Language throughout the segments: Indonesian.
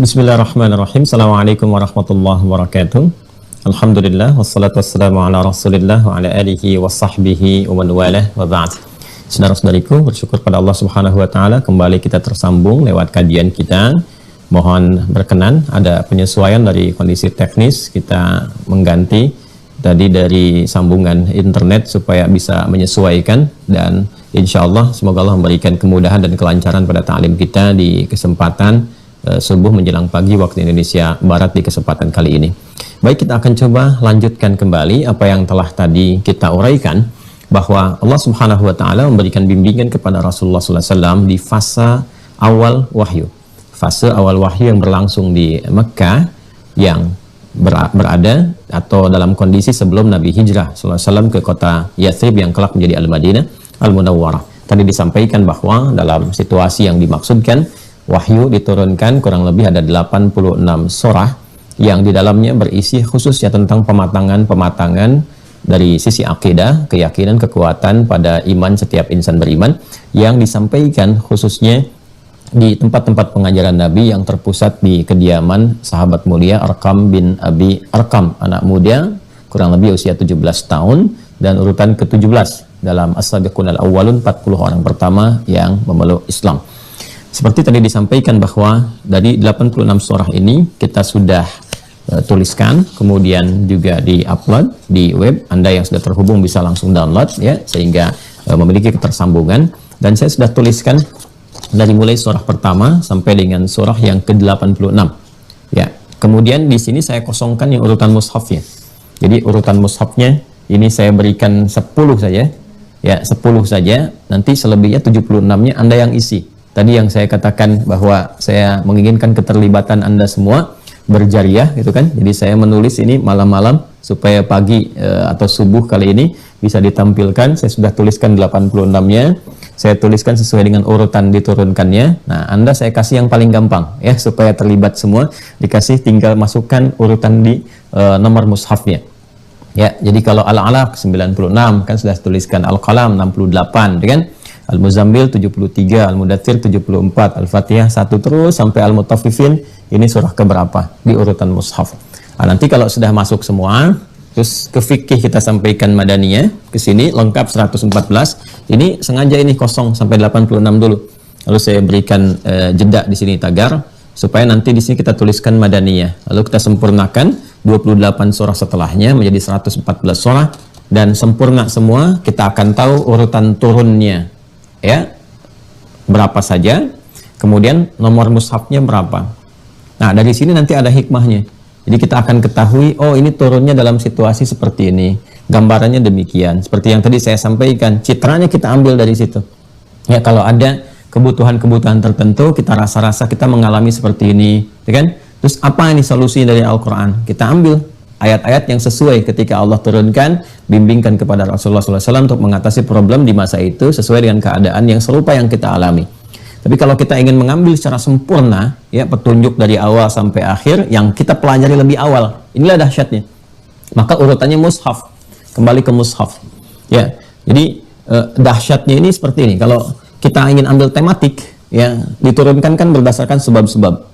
Bismillahirrahmanirrahim. Assalamualaikum warahmatullahi wabarakatuh. Alhamdulillah wassalatu wassalamu ala Rasulillah wa ala alihi wa sahbihi wa man walah wa ba'd. Saudara-saudariku, bersyukur pada Allah Subhanahu wa taala kembali kita tersambung lewat kajian kita. Mohon berkenan ada penyesuaian dari kondisi teknis, kita mengganti tadi dari sambungan internet supaya bisa menyesuaikan, dan insya Allah semoga Allah memberikan kemudahan dan kelancaran pada ta'lim kita di kesempatan subuh menjelang pagi waktu Indonesia Barat di kesempatan kali ini. Baik, kita akan coba lanjutkan kembali apa yang telah tadi kita uraikan, bahwa Allah Subhanahu wa taala memberikan bimbingan kepada Rasulullah SAW di fase awal wahyu. Fase awal wahyu yang berlangsung di Mekah, yang berada atau dalam kondisi sebelum Nabi Hijrah SAW ke kota Yathrib yang kelak menjadi Al-Madinah Al-Munawwarah. Tadi disampaikan bahwa dalam situasi yang dimaksudkan, wahyu diturunkan kurang lebih ada 86 surah yang di dalamnya berisi khususnya tentang pematangan dari sisi akidah, keyakinan, kekuatan pada iman setiap insan beriman, yang disampaikan khususnya di tempat-tempat pengajaran Nabi yang terpusat di kediaman sahabat mulia Arqam bin Abi Arqam, anak muda kurang lebih usia 17 tahun dan urutan ke-17 dalam As-Sabiqun Al-Awwalun, 40 orang pertama yang memeluk Islam. Seperti tadi disampaikan bahwa dari 86 surah ini kita sudah tuliskan, kemudian juga di-upload di web. Anda yang sudah terhubung bisa langsung download ya, sehingga memiliki ketersambungan. Dan saya sudah tuliskan dari mulai surah pertama sampai dengan surah yang ke-86. Ya, kemudian di sini saya kosongkan yang urutan mushafnya. Jadi urutan mushafnya ini saya berikan 10 saja. Ya, 10 saja. Nanti selebihnya 76-nya Anda yang isi. Tadi yang saya katakan bahwa saya menginginkan keterlibatan Anda semua berjariah gitu kan. Jadi saya menulis ini malam-malam supaya pagi atau subuh kali ini bisa ditampilkan. Saya sudah tuliskan 86-nya. Saya tuliskan sesuai dengan urutan diturunkannya. Nah, Anda saya kasih yang paling gampang ya, supaya terlibat semua. Dikasih tinggal masukkan urutan di nomor mushafnya. Ya, jadi kalau Al-Alaq 96 kan sudah tuliskan, Al-Qalam 68 kan. Al-Muzammil 73, Al-Mudaththir 74, Al-Fatihah 1 terus sampai Al-Mutaffifin, ini surah keberapa di urutan mushaf. Nah, nanti kalau sudah masuk semua, terus ke fikih kita sampaikan Madaniyah, ke sini lengkap 114. Ini sengaja ini kosong sampai 86 dulu. Lalu saya berikan jeda di sini tagar supaya nanti di sini kita tuliskan Madaniyah. Lalu kita sempurnakan 28 surah setelahnya menjadi 114 surah, dan sempurna semua kita akan tahu urutan turunnya. Ya, berapa saja, kemudian nomor mushafnya berapa. Nah, dari sini nanti ada hikmahnya. Jadi kita akan ketahui, oh ini turunnya dalam situasi seperti ini, gambarannya demikian. Seperti yang tadi saya sampaikan, citranya kita ambil dari situ. Ya, kalau ada kebutuhan-kebutuhan tertentu, kita rasa-rasa kita mengalami seperti ini, ya kan? Terus apa ini solusi dari Al-Quran? Kita ambil ayat-ayat yang sesuai ketika Allah turunkan, bimbingkan kepada Rasulullah SAW untuk mengatasi problem di masa itu sesuai dengan keadaan yang serupa yang kita alami. Tapi kalau kita ingin mengambil secara sempurna ya petunjuk dari awal sampai akhir yang kita pelajari lebih awal, inilah dahsyatnya. Maka urutannya mushaf, kembali ke mushaf. Ya, jadi dahsyatnya ini seperti ini. Kalau kita ingin ambil tematik, ya diturunkan kan berdasarkan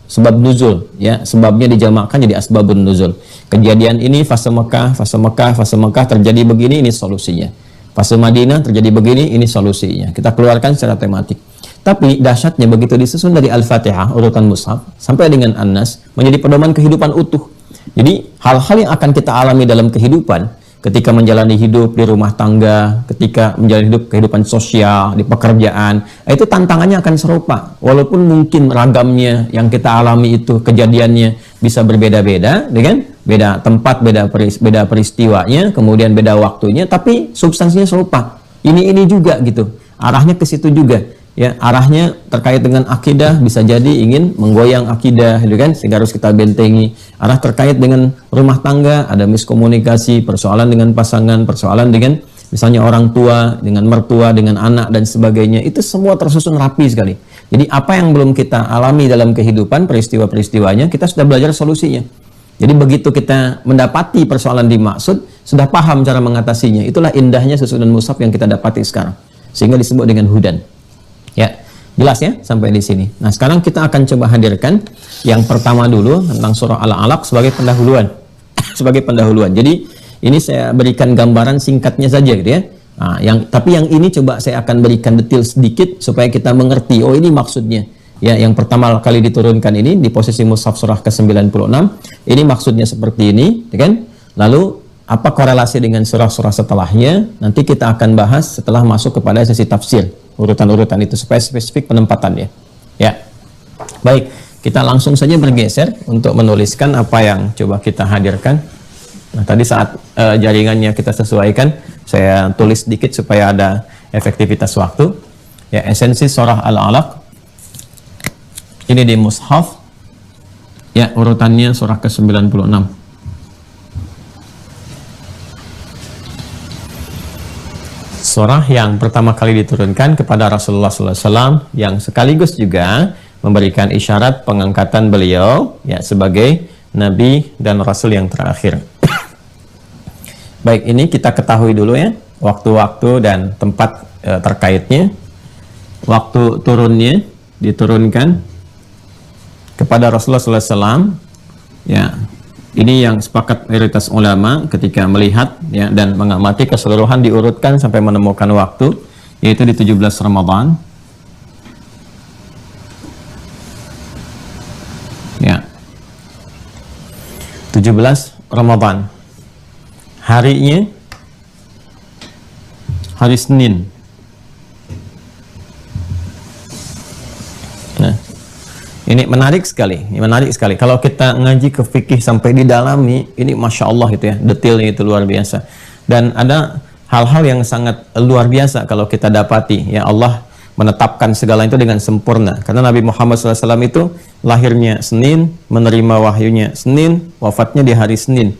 sebab nuzul, ya sebabnya dijamakkan jadi asbabun nuzul. Kejadian ini fase Mekah terjadi begini, ini solusinya. Fase Madinah terjadi begini, ini solusinya. Kita keluarkan secara tematik. Tapi dahsyatnya begitu disusun dari Al-Fatihah urutan mushaf sampai dengan An-Nas menjadi pedoman kehidupan utuh. Jadi hal-hal yang akan kita alami dalam kehidupan ketika menjalani hidup di rumah tangga, ketika menjalani hidup kehidupan sosial, di pekerjaan, itu tantangannya akan serupa. Walaupun mungkin ragamnya yang kita alami itu kejadiannya bisa berbeda-beda, kan? Beda tempat, beda peristiwanya, kemudian beda waktunya, tapi substansinya serupa. Ini juga gitu. Arahnya ke situ juga. Ya, arahnya terkait dengan akidah, bisa jadi ingin menggoyang akidah, gitu kan, sehingga harus kita bentengi. Arah terkait dengan rumah tangga, ada miskomunikasi, persoalan dengan pasangan, persoalan dengan misalnya orang tua, dengan mertua, dengan anak, dan sebagainya. Itu semua tersusun rapi sekali. Jadi apa yang belum kita alami dalam kehidupan, peristiwa-peristiwanya, kita sudah belajar solusinya. Jadi begitu kita mendapati persoalan dimaksud, sudah paham cara mengatasinya. Itulah indahnya susunan mushaf yang kita dapati sekarang. Sehingga disebut dengan hudan. Ya, Jelas ya sampai di sini. Nah, sekarang kita akan coba hadirkan yang pertama dulu tentang surah Al-Alaq sebagai pendahuluan. Sebagai pendahuluan. Jadi ini saya berikan gambaran singkatnya saja gitu ya. Nah, tapi yang ini coba saya akan berikan detail sedikit supaya kita mengerti. Oh, ini maksudnya. Ya, yang pertama kali diturunkan ini di posisi mushaf surah ke-96. Ini maksudnya seperti ini, ya kan? Lalu apa korelasi dengan surah-surah setelahnya? Nanti kita akan bahas setelah masuk kepada sesi tafsir. Urutan-urutan itu supaya spesifik penempatannya. Ya. Baik, kita langsung saja bergeser untuk menuliskan apa yang coba kita hadirkan. Nah, tadi saat jaringannya kita sesuaikan, saya tulis sedikit supaya ada efektivitas waktu. Ya, esensi surah Al-Alaq. Ini di mushaf. Ya, urutannya surah ke-96. Surah yang pertama kali diturunkan kepada Rasulullah SAW yang sekaligus juga memberikan isyarat pengangkatan beliau ya sebagai Nabi dan Rasul yang terakhir. Baik, ini kita ketahui dulu ya waktu-waktu dan tempat terkaitnya. Waktu turunnya diturunkan kepada Rasulullah SAW ya. Ini yang sepakat mayoritas ulama ketika melihat ya, dan mengamati keseluruhan diurutkan sampai menemukan waktu, yaitu di 17 Ramadan. Ya. 17 Ramadan. Harinya hari Senin. Nah, ini menarik sekali, Kalau kita ngaji ke fikih sampai didalami, ini masya Allah itu ya, detailnya itu luar biasa. Dan ada hal-hal yang sangat luar biasa kalau kita dapati. Ya Allah menetapkan segala itu dengan sempurna. Karena Nabi Muhammad SAW itu lahirnya Senin, menerima wahyunya Senin, wafatnya di hari Senin.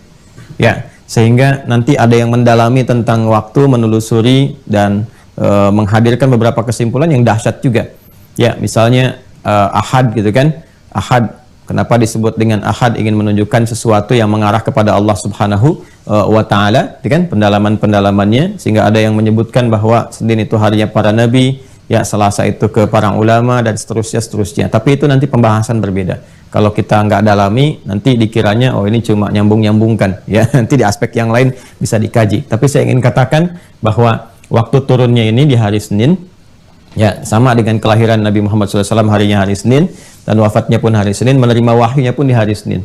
Ya, sehingga nanti ada yang mendalami tentang waktu, menelusuri dan menghadirkan beberapa kesimpulan yang dahsyat juga. Ya, misalnya Ahad gitu kan. Ahad, kenapa disebut dengan Ahad? Ingin menunjukkan sesuatu yang mengarah kepada Allah Subhanahu wa ta'ala, gitu kan, pendalaman-pendalamannya, sehingga ada yang menyebutkan bahwa Senin itu harinya para nabi, ya Selasa itu ke para ulama, dan seterusnya. Tapi itu nanti pembahasan berbeda. Kalau kita nggak dalami, nanti dikiranya oh ini cuma nyambung-nyambungkan ya. Nanti di aspek yang lain bisa dikaji. Tapi saya ingin katakan bahwa waktu turunnya ini di hari Senin, ya sama dengan kelahiran Nabi Muhammad SAW harinya hari Senin, dan wafatnya pun hari Senin, menerima wahyunya pun di hari Senin,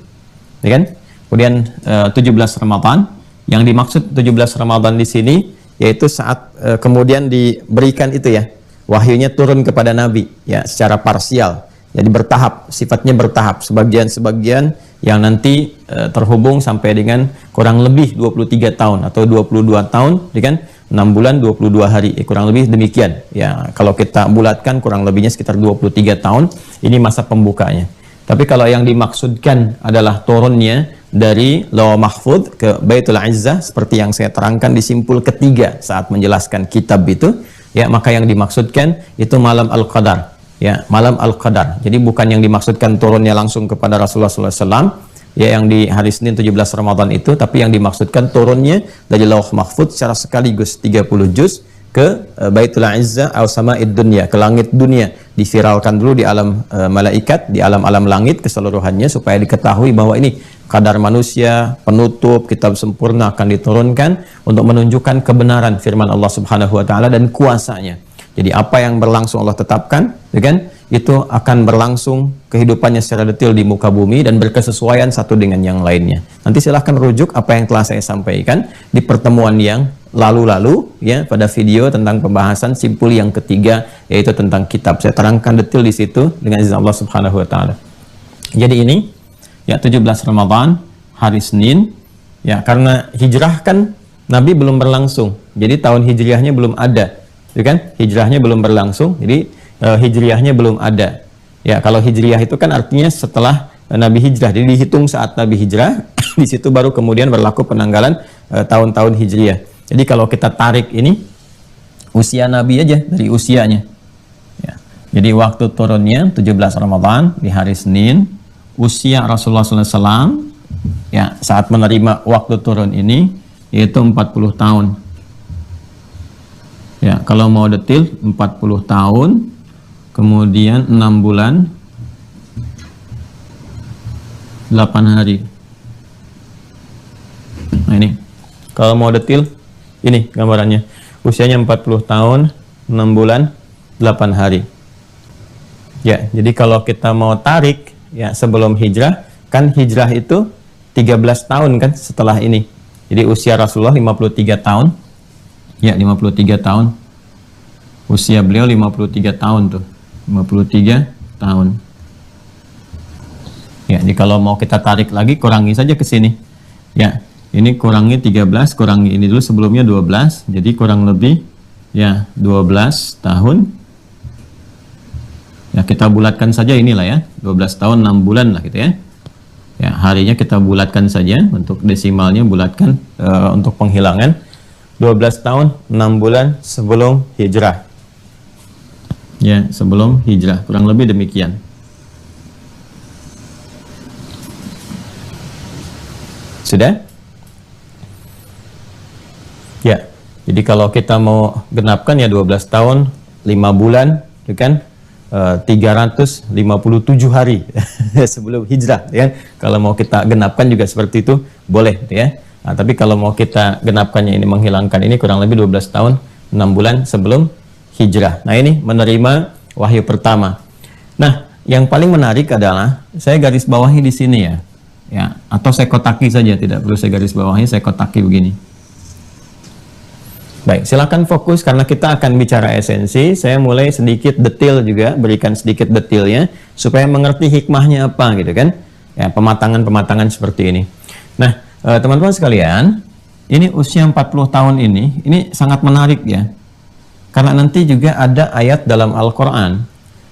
ya kan? Kemudian 17 Ramadan, yang dimaksud 17 Ramadan di sini yaitu saat kemudian diberikan itu ya, wahyunya turun kepada Nabi ya secara parsial, jadi bertahap, sifatnya bertahap, sebagian-sebagian yang nanti terhubung sampai dengan kurang lebih 23 tahun atau 22 tahun, ya kan? 6 bulan 22 hari, kurang lebih demikian ya. Kalau kita bulatkan kurang lebihnya sekitar 23 tahun, ini masa pembukanya. Tapi kalau yang dimaksudkan adalah turunnya dari Lauh Mahfuz ke Baitul Izzah seperti yang saya terangkan di simpul ketiga saat menjelaskan kitab itu ya, maka yang dimaksudkan itu malam Al-Qadar ya, malam Al-Qadar. Jadi bukan yang dimaksudkan turunnya langsung kepada Rasulullah SAW ya yang di hari Senin 17 Ramadan itu, tapi yang dimaksudkan turunnya dari Lauh Mahfuz secara sekaligus 30 juz ke Baitul Izzah atau Sama'id Dunya, ke langit dunia, diviralkan dulu di alam malaikat, di alam-alam langit keseluruhannya, supaya diketahui bahwa ini kadar manusia, penutup, kitab sempurna akan diturunkan untuk menunjukkan kebenaran firman Allah Subhanahu wa taala dan kuasanya. Jadi apa yang berlangsung Allah tetapkan, ya kan? Itu akan berlangsung kehidupannya secara detail di muka bumi dan berkesesuaian satu dengan yang lainnya. Nanti silahkan rujuk apa yang telah saya sampaikan di pertemuan yang lalu-lalu ya, pada video tentang pembahasan simpul yang ketiga, yaitu tentang kitab. Saya terangkan detail di situ dengan izin Allah Subhanahu wa taala. Jadi ini ya 17 Ramadan hari Senin ya, karena hijrah kan Nabi belum berlangsung. Jadi tahun hijriahnya belum ada. Ya kan? Hijrahnya belum berlangsung. Jadi hijriahnya belum ada. Ya, kalau hijriah itu kan artinya setelah Nabi hijrah. Jadi dihitung saat Nabi hijrah, di situ baru kemudian berlaku penanggalan tahun-tahun hijriah. Jadi kalau kita tarik ini usia Nabi aja dari usianya. Ya. Jadi waktu turunnya 17 Ramadan di hari Senin, usia Rasulullah SAW ya saat menerima waktu turun ini yaitu 40 tahun. Ya, kalau mau detail 40 tahun kemudian 6 bulan 8 hari. Nah ini, kalau mau detil, ini gambarannya. Usianya 40 tahun, 6 bulan, 8 hari. Ya, jadi kalau kita mau tarik, ya sebelum hijrah, kan hijrah itu 13 tahun kan setelah ini. Jadi usia Rasulullah 53 tahun. Ya, 53 tahun. Usia beliau 53 tahun tuh. 53 tahun. Ya, jadi kalau mau kita tarik lagi, kurangi saja ke sini. Ya, ini kurangi 13, kurangi ini dulu, sebelumnya 12. Jadi kurang lebih ya 12 tahun. Ya, kita bulatkan saja inilah ya. 12 tahun 6 bulan lah gitu ya. Ya, harinya kita bulatkan saja, untuk desimalnya bulatkan untuk penghilangan. 12 tahun 6 bulan sebelum hijrah. Ya, sebelum hijrah, kurang lebih demikian. Sudah? Ya, jadi kalau kita mau genapkan ya 12 tahun 5 bulan, ya kan? 357 hari sebelum hijrah, ya kan? Kalau mau kita genapkan juga seperti itu boleh, ya. Nah, tapi kalau mau kita genapkannya ini, menghilangkan ini, kurang lebih 12 tahun 6 bulan sebelum hijrah. Nah, ini menerima wahyu pertama. Nah, yang paling menarik adalah saya garis bawahi di sini ya. Ya, atau saya kotaki saja, tidak perlu saya garis bawahi, saya kotaki begini. Baik, silakan fokus karena kita akan bicara esensi. Saya mulai sedikit detail juga, berikan sedikit detailnya supaya mengerti hikmahnya apa gitu kan. Ya, pematangan-pematangan seperti ini. Nah, teman-teman sekalian, ini usia 40 tahun ini sangat menarik ya. Karena nanti juga ada ayat dalam Al-Qur'an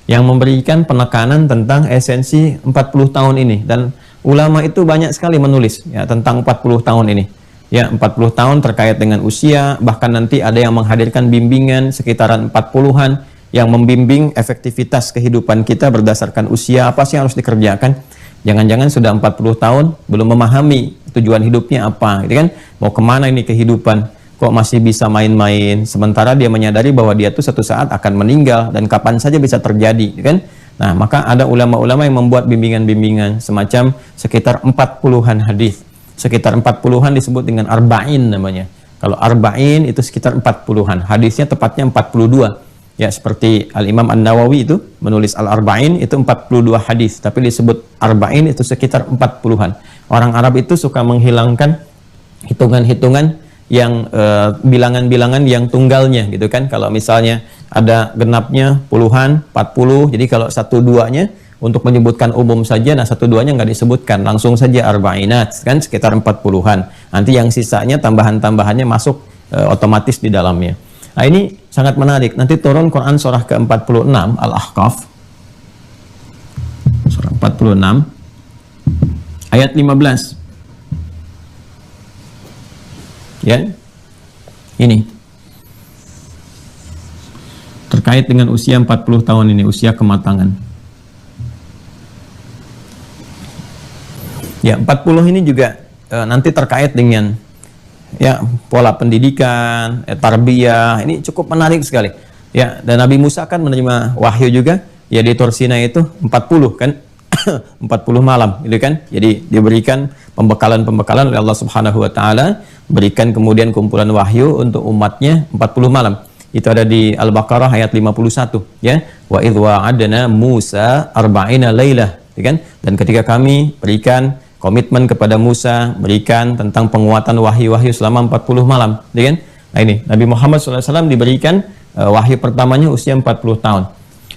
yang memberikan penekanan tentang esensi 40 tahun ini, dan ulama itu banyak sekali menulis ya tentang 40 tahun ini. Ya, 40 tahun terkait dengan usia, bahkan nanti ada yang menghadirkan bimbingan sekitaran 40-an yang membimbing efektivitas kehidupan kita berdasarkan usia, apa sih yang harus dikerjakan. Jangan-jangan sudah 40 tahun belum memahami tujuan hidupnya apa, gitu kan? Mau kemana ini kehidupan? Kok masih bisa main-main? Sementara dia menyadari bahwa dia tuh suatu saat akan meninggal dan kapan saja bisa terjadi, gitu kan? Nah, maka ada ulama-ulama yang membuat bimbingan-bimbingan semacam sekitar 40-an hadis. Sekitar 40-an disebut dengan arba'in namanya. Kalau arba'in itu sekitar 40-an. Hadisnya tepatnya 42. Ya, seperti Al-Imam An-Nawawi itu menulis Al-Arba'in itu 42 hadis, tapi disebut arba'in itu sekitar 40-an. Orang Arab itu suka menghilangkan hitungan-hitungan yang bilangan-bilangan yang tunggalnya gitu kan. Kalau misalnya ada genapnya puluhan, 40, jadi kalau 1-2-nya untuk menyebutkan umum saja, nah 1-2-nya nggak disebutkan, langsung saja arba'inat kan, sekitar 40-an. Nanti yang sisanya tambahan-tambahannya masuk otomatis di dalamnya. Nah, ini sangat menarik. Nanti turun Quran surah ke-46 Al-Ahqaf, surah 46 ayat 15. Ya, ini terkait dengan usia 40 tahun ini, usia kematangan. Ya, 40 ini juga nanti terkait dengan ya pola pendidikan, tarbiyah. Ini cukup menarik sekali. Ya, dan Nabi Musa kan menerima wahyu juga ya di Tur Sinai itu 40 kan. 40 malam gitu kan. Jadi diberikan pembekalan-pembekalan oleh Allah Subhanahu wa taala, berikan kemudian kumpulan wahyu untuk umatnya 40 malam. Itu ada di Al-Baqarah ayat 51 ya. Wa idh wa'adna Musa arba'ina lailah, ya kan? Dan ketika kami berikan komitmen kepada Musa, berikan tentang penguatan wahyu-wahyu selama 40 malam, ya kan? Nah, ini Nabi Muhammad SAW diberikan wahyu pertamanya usia 40 tahun.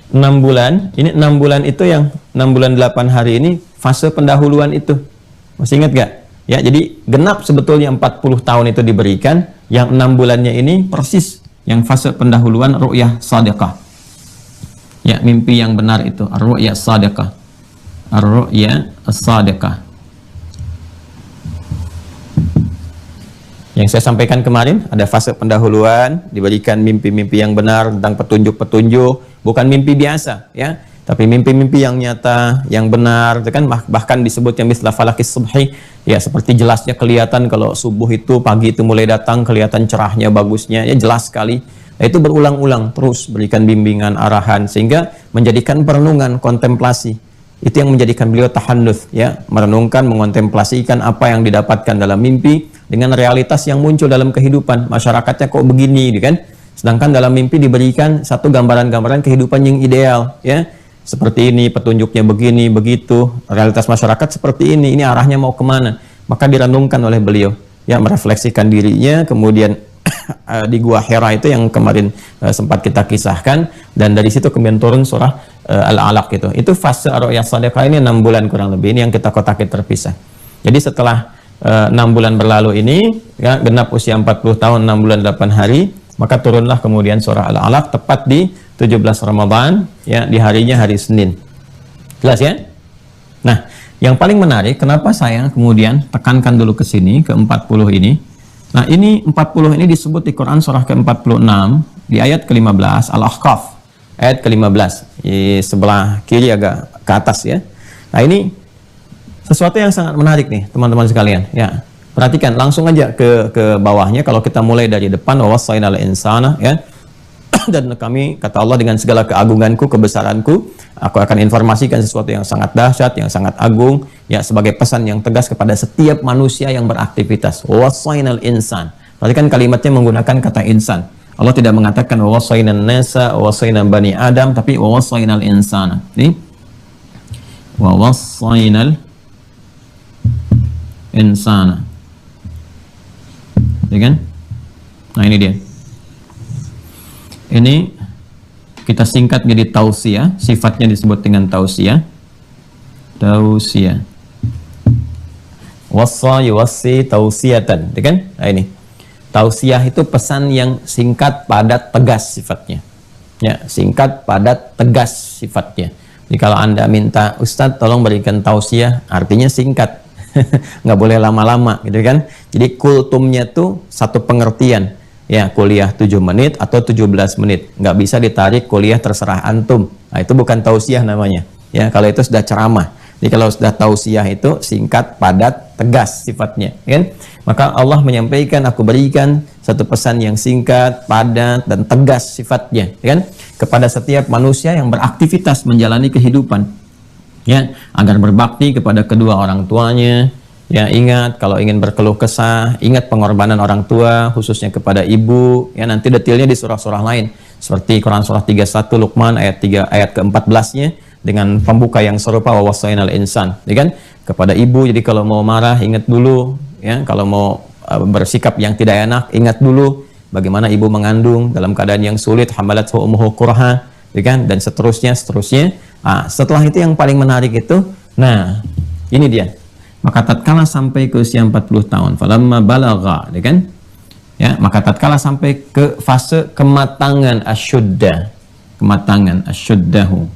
6 bulan, ini 6 bulan itu yang 6 bulan 8 hari ini fase pendahuluan itu. Masih ingat gak? Ya, jadi genap sebetulnya 40 tahun itu diberikan, yang 6 bulannya ini persis yang fase pendahuluan ru'yah shadiqah. Ya, mimpi yang benar itu, ar-ru'yah shadiqah. Ar-ru'yah shadiqah. Yang saya sampaikan kemarin, ada fase pendahuluan, diberikan mimpi-mimpi yang benar tentang petunjuk-petunjuk, bukan mimpi biasa, ya. Tapi mimpi-mimpi yang nyata, yang benar, itu kan bahkan disebutnya misla falakis subhi, ya seperti jelasnya kelihatan kalau subuh itu, pagi itu mulai datang, kelihatan cerahnya, bagusnya, ya jelas sekali. Nah, itu berulang-ulang terus berikan bimbingan, arahan, sehingga menjadikan perenungan, kontemplasi. Itu yang menjadikan beliau tahannuts, ya, merenungkan, mengontemplasikan apa yang didapatkan dalam mimpi dengan realitas yang muncul dalam kehidupan. Masyarakatnya kok begini, kan? Sedangkan dalam mimpi diberikan satu gambaran-gambaran kehidupan yang ideal, ya. Seperti ini, petunjuknya begini, begitu, realitas masyarakat seperti ini arahnya mau kemana, maka direnungkan oleh beliau, ya, merefleksikan dirinya, kemudian di Gua Hira itu yang kemarin sempat kita kisahkan, dan dari situ kemudian turun surah Al-Alaq itu fase Ar-Ru'ya Shadiqah ini 6 bulan kurang lebih, ini yang kita kotakin terpisah. Jadi setelah 6 bulan berlalu ini, ya, genap usia 40 tahun 6 bulan 8 hari, maka turunlah kemudian surah Al-Alaq tepat di 17 Ramadan, ya, di harinya hari Senin. Jelas ya? Nah, yang paling menarik, kenapa saya kemudian tekankan dulu ke sini, ke 40 ini. Nah, ini 40 ini disebut di Quran surah ke-46, di ayat ke-15, Al-Ahqaf, ayat ke-15, di sebelah kiri agak ke atas ya. Nah, ini sesuatu yang sangat menarik nih, teman-teman sekalian, ya. Perhatikan, langsung aja ke bawahnya, kalau kita mulai dari depan, wa wassaynal insana, ya. Dan kami, kata Allah, dengan segala keagunganku, kebesaranku, aku akan informasikan sesuatu yang sangat dahsyat, yang sangat agung, ya, sebagai pesan yang tegas kepada setiap manusia yang beraktivitas. Wassaynal insan. Perhatikan kalimatnya menggunakan kata insan. Allah tidak mengatakan wassaynan nasa, wassaynan bani Adam, tapi wassaynal insana. Ini wassaynal insana. Ya kan? Nah, ini dia. Ini kita singkat jadi tausiyah, sifatnya disebut dengan tausiyah. Tausiyah. Wassa yuwassi tausiyatan, ya kan? Nah, ini. Tausiyah itu pesan yang singkat, padat, tegas sifatnya. Ya, singkat, padat, tegas sifatnya. Jadi kalau Anda minta, Ustadz tolong berikan tausiyah, artinya singkat. Nggak boleh lama-lama, gitu kan? Jadi kultumnya tuh satu pengertian. Ya, kuliah 7 menit atau 17 menit. Nggak bisa ditarik kuliah terserah antum. Nah, itu bukan tausiah namanya. Ya, kalau itu sudah ceramah. Jadi kalau sudah tausiah itu singkat, padat, tegas sifatnya. Kan? Maka Allah menyampaikan, aku berikan satu pesan yang singkat, padat, dan tegas sifatnya. Kan? Kepada setiap manusia yang beraktivitas menjalani kehidupan. Ya, agar berbakti kepada kedua orang tuanya. Ya, ingat kalau ingin berkeluh kesah, ingat pengorbanan orang tua, khususnya kepada ibu. Ya, nanti detailnya di surah-surah lain. Seperti Quran surah 31 Luqman ayat 3 ayat ke-14-nya dengan pembuka yang serupa wa wassaynal insan, ya kan? Kepada ibu, jadi kalau mau marah ingat dulu, ya, kalau mau bersikap yang tidak enak ingat dulu bagaimana ibu mengandung dalam keadaan yang sulit, hamalathu ummuhu kurha, ya kan? Dan seterusnya. Nah, setelah itu yang paling menarik itu, nah, ini dia. Maka tatkala sampai ke usia 40 tahun, falamma balagha, ya kan? Ya, maka tatkala sampai ke fase kematangan asyuddah, kematangan asyuddahu.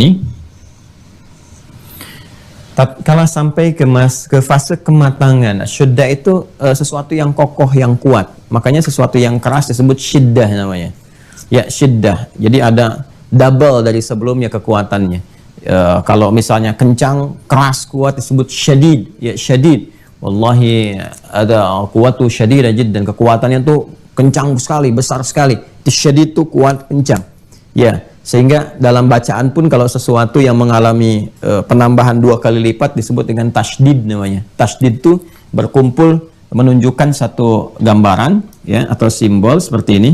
Nih. Tatkala sampai ke fase kematangan, asyuddah itu sesuatu yang kokoh, yang kuat. Makanya sesuatu yang keras disebut syiddah namanya. Ya, syiddah. Jadi ada double dari sebelumnya kekuatannya. Kalau misalnya kencang, keras, kuat disebut syadid. Ya, syadid. Wallahi ada kuwatu syadidah jiddan, kekuatannya tuh kencang sekali, besar sekali. Syadid tuh kuat, kencang. Ya, sehingga dalam bacaan pun kalau sesuatu yang mengalami penambahan 2 kali lipat disebut dengan tasydid namanya. Tasydid tuh berkumpul menunjukkan satu gambaran, ya, atau simbol seperti ini.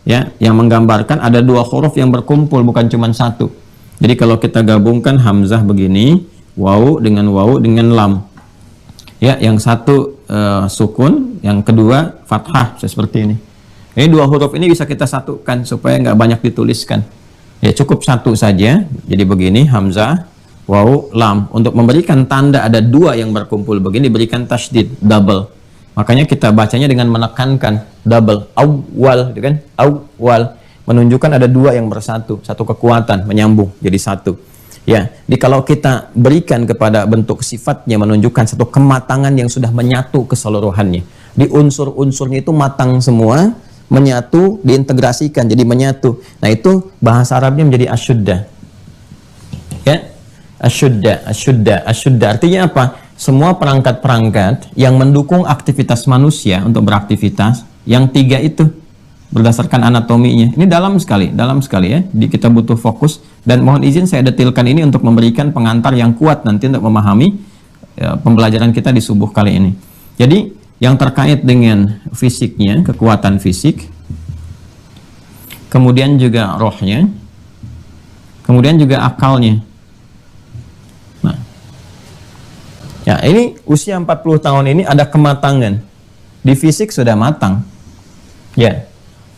Ya, yang menggambarkan ada 2 huruf yang berkumpul, bukan cuma satu. Jadi kalau kita gabungkan hamzah begini, waw dengan lam. Ya, yang satu sukun, yang kedua fathah, seperti ini. Ini 2 huruf ini bisa kita satukan supaya nggak banyak dituliskan. Ya, cukup satu saja. Jadi begini, hamzah, waw, lam. Untuk memberikan tanda ada 2 yang berkumpul begini, berikan tasydid, double. Makanya kita bacanya dengan menekankan double, awal, kan? Awal, menunjukkan ada 2 yang bersatu, satu kekuatan menyambung jadi satu. Ya, jadi kalau kita berikan kepada bentuk sifatnya menunjukkan satu kematangan yang sudah menyatu keseluruhannya. Di unsur-unsurnya itu matang semua, menyatu, diintegrasikan jadi menyatu. Nah, itu bahasa Arabnya menjadi asyudda. Ya, asyudda artinya apa? Semua perangkat-perangkat yang mendukung aktivitas manusia untuk beraktivitas, yang 3 itu berdasarkan anatominya. Ini dalam sekali ya. Jadi kita butuh fokus, dan mohon izin saya detilkan ini untuk memberikan pengantar yang kuat nanti untuk memahami pembelajaran kita di subuh kali ini. Jadi yang terkait dengan fisiknya, kekuatan fisik, kemudian juga rohnya, kemudian juga akalnya. Nah, ya ini usia 40 tahun ini ada kematangan. Di fisik sudah matang. Ya,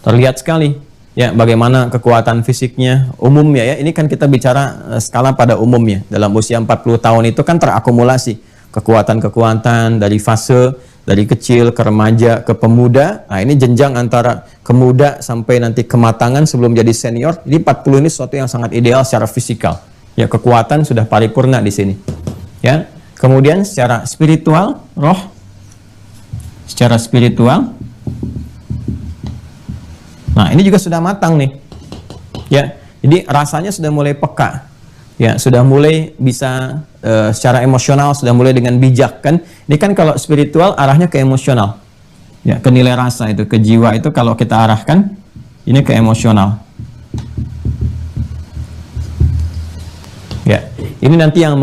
terlihat sekali. Ya, bagaimana kekuatan fisiknya umumnya ya. Ini kan kita bicara skala pada umumnya. Dalam usia 40 tahun itu kan terakumulasi kekuatan-kekuatan dari fase dari kecil ke remaja ke pemuda. Nah, ini jenjang antara kemuda sampai nanti kematangan sebelum jadi senior. Jadi 40 ini sesuatu yang sangat ideal secara fisikal. Ya, kekuatan sudah paripurna di sini. Ya. Kemudian secara spiritual, roh. Secara spiritual. Nah, ini juga sudah matang nih. Ya. Jadi rasanya sudah mulai peka. Ya, sudah mulai bisa secara emosional, sudah mulai dengan bijak kan. Ini kan kalau spiritual arahnya ke emosional. Ya, ke nilai rasa itu, ke jiwa itu kalau kita arahkan ini ke emosional. Ya, ini nanti yang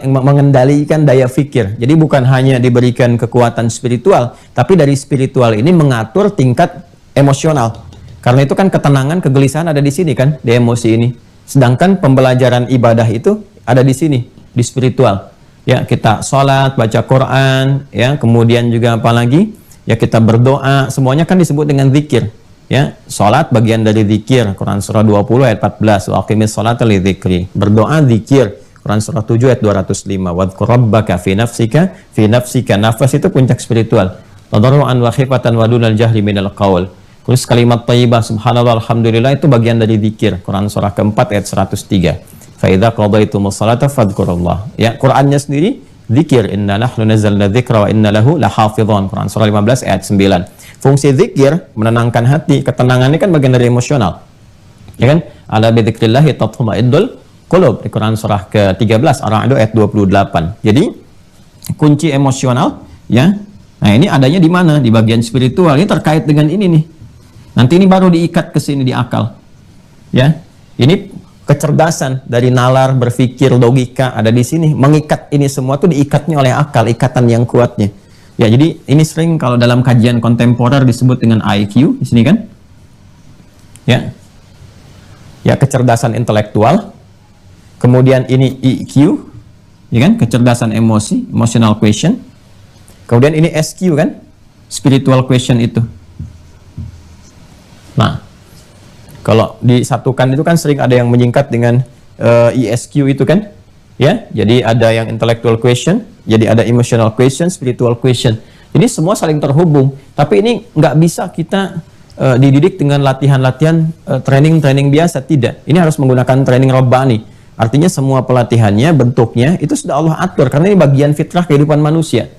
mengendalikan daya fikir. Jadi bukan hanya diberikan kekuatan spiritual, tapi dari spiritual ini mengatur tingkat emosional. Karena itu kan ketenangan, kegelisahan ada di sini kan, di emosi ini. Sedangkan pembelajaran ibadah itu ada di sini, di spiritual. Ya, kita sholat, baca Quran, ya, kemudian juga apa lagi? Ya, kita berdoa, semuanya kan disebut dengan zikir. Ya, sholat bagian dari zikir. Quran surah 20 ayat 14. Wa aqimis sholata li dzikri. Berdoa zikir. Quran surah 7 ayat 205. Wadhkur rabbaka fi nafsika. Nafas itu puncak spiritual. Tadarruan wa khifatan wa dunal jahri minal qaul. Terus kalimat thayyibah subhanallah alhamdulillah itu bagian dari zikir. Quran surah keempat ayat 103. Fa idza qadaytumus salata fadhkurullah. Ya, Qurannya sendiri zikir. Inna nahnu nazzalna dzikra wa inna lahu lahafizun. Quran surah 15 ayat 9. Fungsi zikir menenangkan hati, ketenangan ini kan bagian dari emosional. Ya kan? Ala bi dzikrillah tatma'innul qulub. Di Quran surah ke-13 Ar-Ra'd ayat 28. Jadi kunci emosional ya. Nah, ini adanya di mana? Di bagian spiritual. Ini terkait dengan ini nih. Nanti ini baru diikat ke sini di akal. Ya. Ini kecerdasan dari nalar, berpikir, logika ada di sini. Mengikat ini semua tuh diikatnya oleh akal, ikatan yang kuatnya. Ya, jadi ini sering kalau dalam kajian kontemporer disebut dengan IQ di sini kan? Ya. Ya, kecerdasan intelektual. Kemudian ini EQ, ya kan? Kecerdasan emosi, emotional quotient. Kemudian ini SQ kan? Spiritual quotient itu. Nah, kalau disatukan itu kan sering ada yang menyingkat dengan ESQ itu kan, ya. Jadi ada yang intellectual quotient, jadi ada emotional quotient, spiritual quotient. Jadi semua saling terhubung. Tapi ini nggak bisa kita dididik dengan latihan-latihan training biasa, tidak. Ini harus menggunakan training robbani. Artinya semua pelatihannya, bentuknya itu sudah Allah atur karena ini bagian fitrah kehidupan manusia.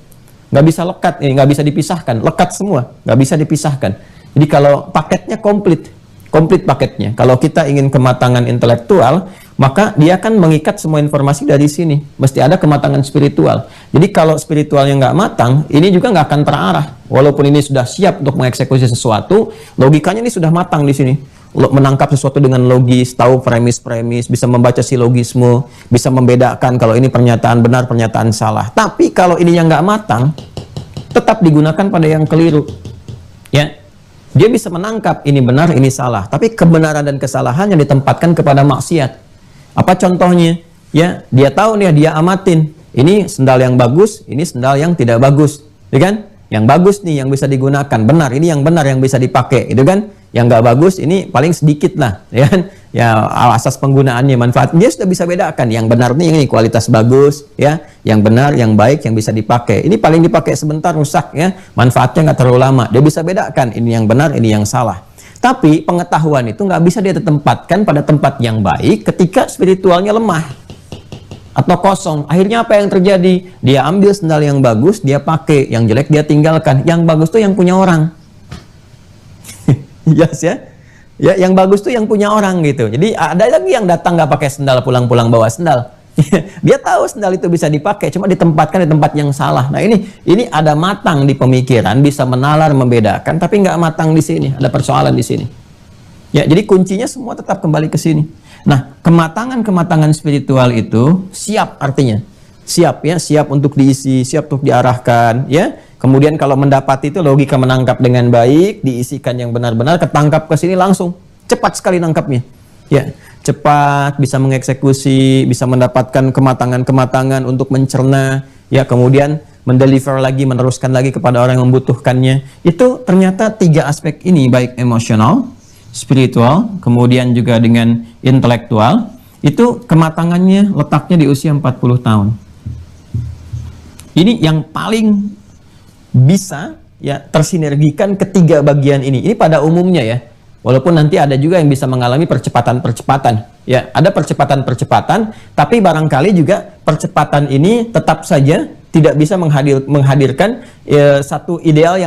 Nggak bisa lekat, ini nggak bisa dipisahkan, lekat semua, nggak bisa dipisahkan. Jadi kalau paketnya komplit paketnya. Kalau kita ingin kematangan intelektual, maka dia akan mengikat semua informasi dari sini. Mesti ada kematangan spiritual. Jadi kalau spiritualnya nggak matang, ini juga nggak akan terarah. Walaupun ini sudah siap untuk mengeksekusi sesuatu, logikanya ini sudah matang di sini. Menangkap sesuatu dengan logis, tahu premis-premis, bisa membaca silogisme, bisa membedakan kalau ini pernyataan benar, pernyataan salah. Tapi kalau ini yang nggak matang, tetap digunakan pada yang keliru. Ya. Dia bisa menangkap ini benar, ini salah. Tapi kebenaran dan kesalahan yang ditempatkan kepada maksiat. Apa contohnya? Ya, dia tahu nih, dia amatin. Ini sendal yang bagus, ini sendal yang tidak bagus. Ya kan? Yang bagus nih yang bisa digunakan. Benar, ini yang benar yang bisa dipakai. Itu kan? Yang nggak bagus, ini paling sedikit lah. Ya kan? Ya, asas penggunaannya, manfaat. Dia sudah bisa bedakan. Yang benar nih, ini kualitas bagus. Ya, yang benar, yang baik, yang bisa dipakai. Ini paling dipakai sebentar, rusak. Ya, manfaatnya nggak terlalu lama. Dia bisa bedakan. Ini yang benar, ini yang salah. Tapi pengetahuan itu nggak bisa dia tempatkan pada tempat yang baik ketika spiritualnya lemah atau kosong. Akhirnya apa yang terjadi? Dia ambil sendal yang bagus, dia pakai. Yang jelek dia tinggalkan. Yang bagus tuh yang punya orang. Yes ya. Ya, yang bagus tuh yang punya orang gitu. Jadi ada lagi yang datang nggak pakai sendal, pulang-pulang bawa sendal. Dia tahu sendal itu bisa dipakai, cuma ditempatkan di tempat yang salah. Nah ini ada matang di pemikiran, bisa menalar, membedakan, tapi nggak matang di sini. Ada persoalan di sini. Ya, jadi kuncinya semua tetap kembali ke sini. Nah, kematangan spiritual itu siap artinya. Siap ya, siap untuk diisi, siap untuk diarahkan ya. Kemudian kalau mendapati itu logika menangkap dengan baik, diisikan yang benar-benar, ketangkap ke sini langsung. Cepat sekali nangkapnya. Ya, cepat bisa mengeksekusi, bisa mendapatkan kematangan-kematangan untuk mencerna, ya, kemudian mendeliver lagi, meneruskan lagi kepada orang yang membutuhkannya. Itu ternyata 3 aspek ini, baik emosional, spiritual, kemudian juga dengan intelektual, itu kematangannya letaknya di usia 40 tahun. Ini yang paling bisa ya tersinergikan ketiga bagian ini. Ini pada umumnya ya. Walaupun nanti ada juga yang bisa mengalami percepatan-percepatan. Ya, ada percepatan-percepatan, tapi barangkali juga percepatan ini tetap saja tidak bisa menghadirkan satu ideal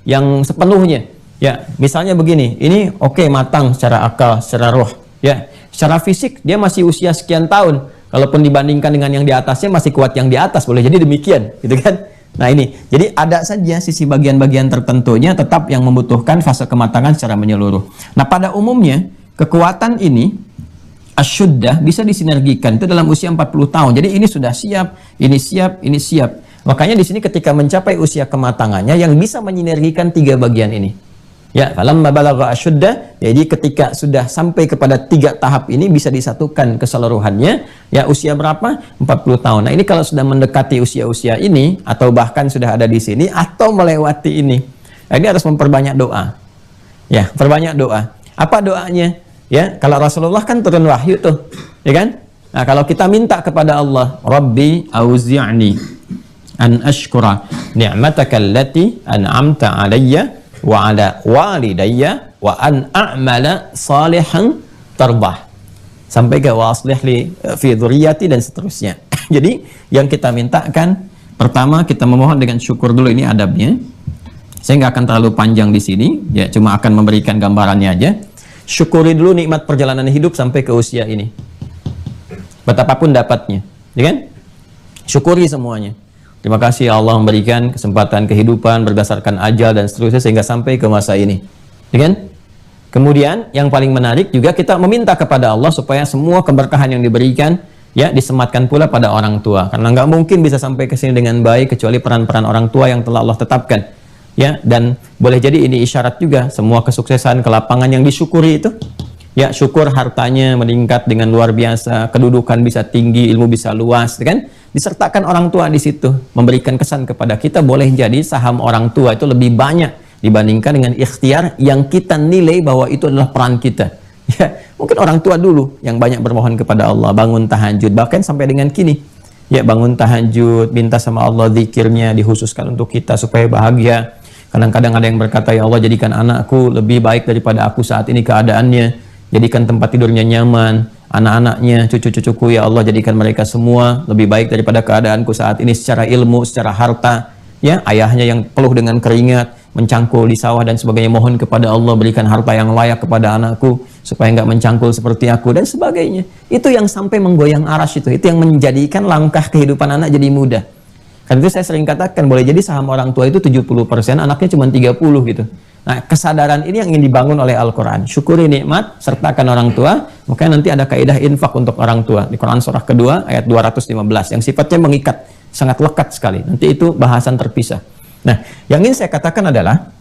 yang sepenuhnya. Ya, misalnya begini, ini oke, matang secara akal, secara roh, ya. Secara fisik dia masih usia sekian tahun. Kalaupun dibandingkan dengan yang di atasnya masih kuat yang di atas, boleh jadi demikian, gitu kan? Nah ini, jadi ada saja sisi bagian-bagian tertentunya tetap yang membutuhkan fase kematangan secara menyeluruh. Nah pada umumnya, kekuatan ini, asyuddah, bisa disinergikan, itu dalam usia 40 tahun. Jadi ini sudah siap, ini siap, ini siap. Makanya di sini ketika mencapai usia kematangannya, yang bisa menyinergikan 3 bagian ini. Ya, falamma balagha asyudda, jadi ketika sudah sampai kepada 3 tahap ini bisa disatukan keseluruhannya, ya usia berapa? 40 tahun. Nah, ini kalau sudah mendekati usia-usia ini atau bahkan sudah ada di sini atau melewati ini. Nah, ini harus memperbanyak doa. Ya, perbanyak doa. Apa doanya? Ya, kalau Rasulullah kan turun wahyu tuh, ya kan? Nah, kalau kita minta kepada Allah, Rabbi auzi'ni an ashkura ni'mataka allati an'amta 'alayya wa ala walidayya wa an a'mala salihan tarbah, sampai ke wa aslih li fi dzurriyyati dan seterusnya. Jadi yang kita mintakan pertama, kita memohon dengan syukur dulu. Ini adabnya. Saya nggak akan terlalu panjang di sini, ya, cuma akan memberikan gambarannya aja. Syukuri dulu nikmat perjalanan hidup sampai ke usia ini, betapapun dapatnya, ya kan? Syukuri semuanya. Terima kasih Allah memberikan kesempatan kehidupan berdasarkan ajal dan seterusnya sehingga sampai ke masa ini. Ya kan? Kemudian yang paling menarik juga kita meminta kepada Allah supaya semua keberkahan yang diberikan ya disematkan pula pada orang tua. Karena nggak mungkin bisa sampai ke sini dengan baik kecuali peran-peran orang tua yang telah Allah tetapkan. Ya, dan boleh jadi ini isyarat juga semua kesuksesan, kelapangan yang disyukuri itu. Ya, syukur hartanya meningkat dengan luar biasa, kedudukan bisa tinggi, ilmu bisa luas, kan? Disertakan orang tua di situ, memberikan kesan kepada kita, boleh jadi saham orang tua itu lebih banyak dibandingkan dengan ikhtiar yang kita nilai bahwa itu adalah peran kita. Ya, mungkin orang tua dulu yang banyak bermohon kepada Allah, bangun tahajud, bahkan sampai dengan kini. Ya, bangun tahajud, minta sama Allah zikirnya dikhususkan untuk kita supaya bahagia. Kadang-kadang ada yang berkata, ya Allah jadikan anakku lebih baik daripada aku saat ini keadaannya. Jadikan tempat tidurnya nyaman, anak-anaknya, cucu-cucuku, ya Allah jadikan mereka semua lebih baik daripada keadaanku saat ini secara ilmu, secara harta. Ya, ayahnya yang peluh dengan keringat, mencangkul di sawah dan sebagainya, mohon kepada Allah berikan harta yang layak kepada anakku supaya nggak mencangkul seperti aku dan sebagainya. Itu yang sampai menggoyang arsy itu yang menjadikan langkah kehidupan anak jadi mudah. Karena itu saya sering katakan, boleh jadi saham orang tua itu 70%, anaknya cuma 30 gitu. Nah, kesadaran ini yang ingin dibangun oleh Al-Quran. Syukuri nikmat, sertakan orang tua. Makanya nanti ada kaidah infak untuk orang tua di Quran surah kedua ayat 215 yang sifatnya mengikat, sangat lekat sekali. Nanti itu bahasan terpisah. Nah, yang ingin saya katakan adalah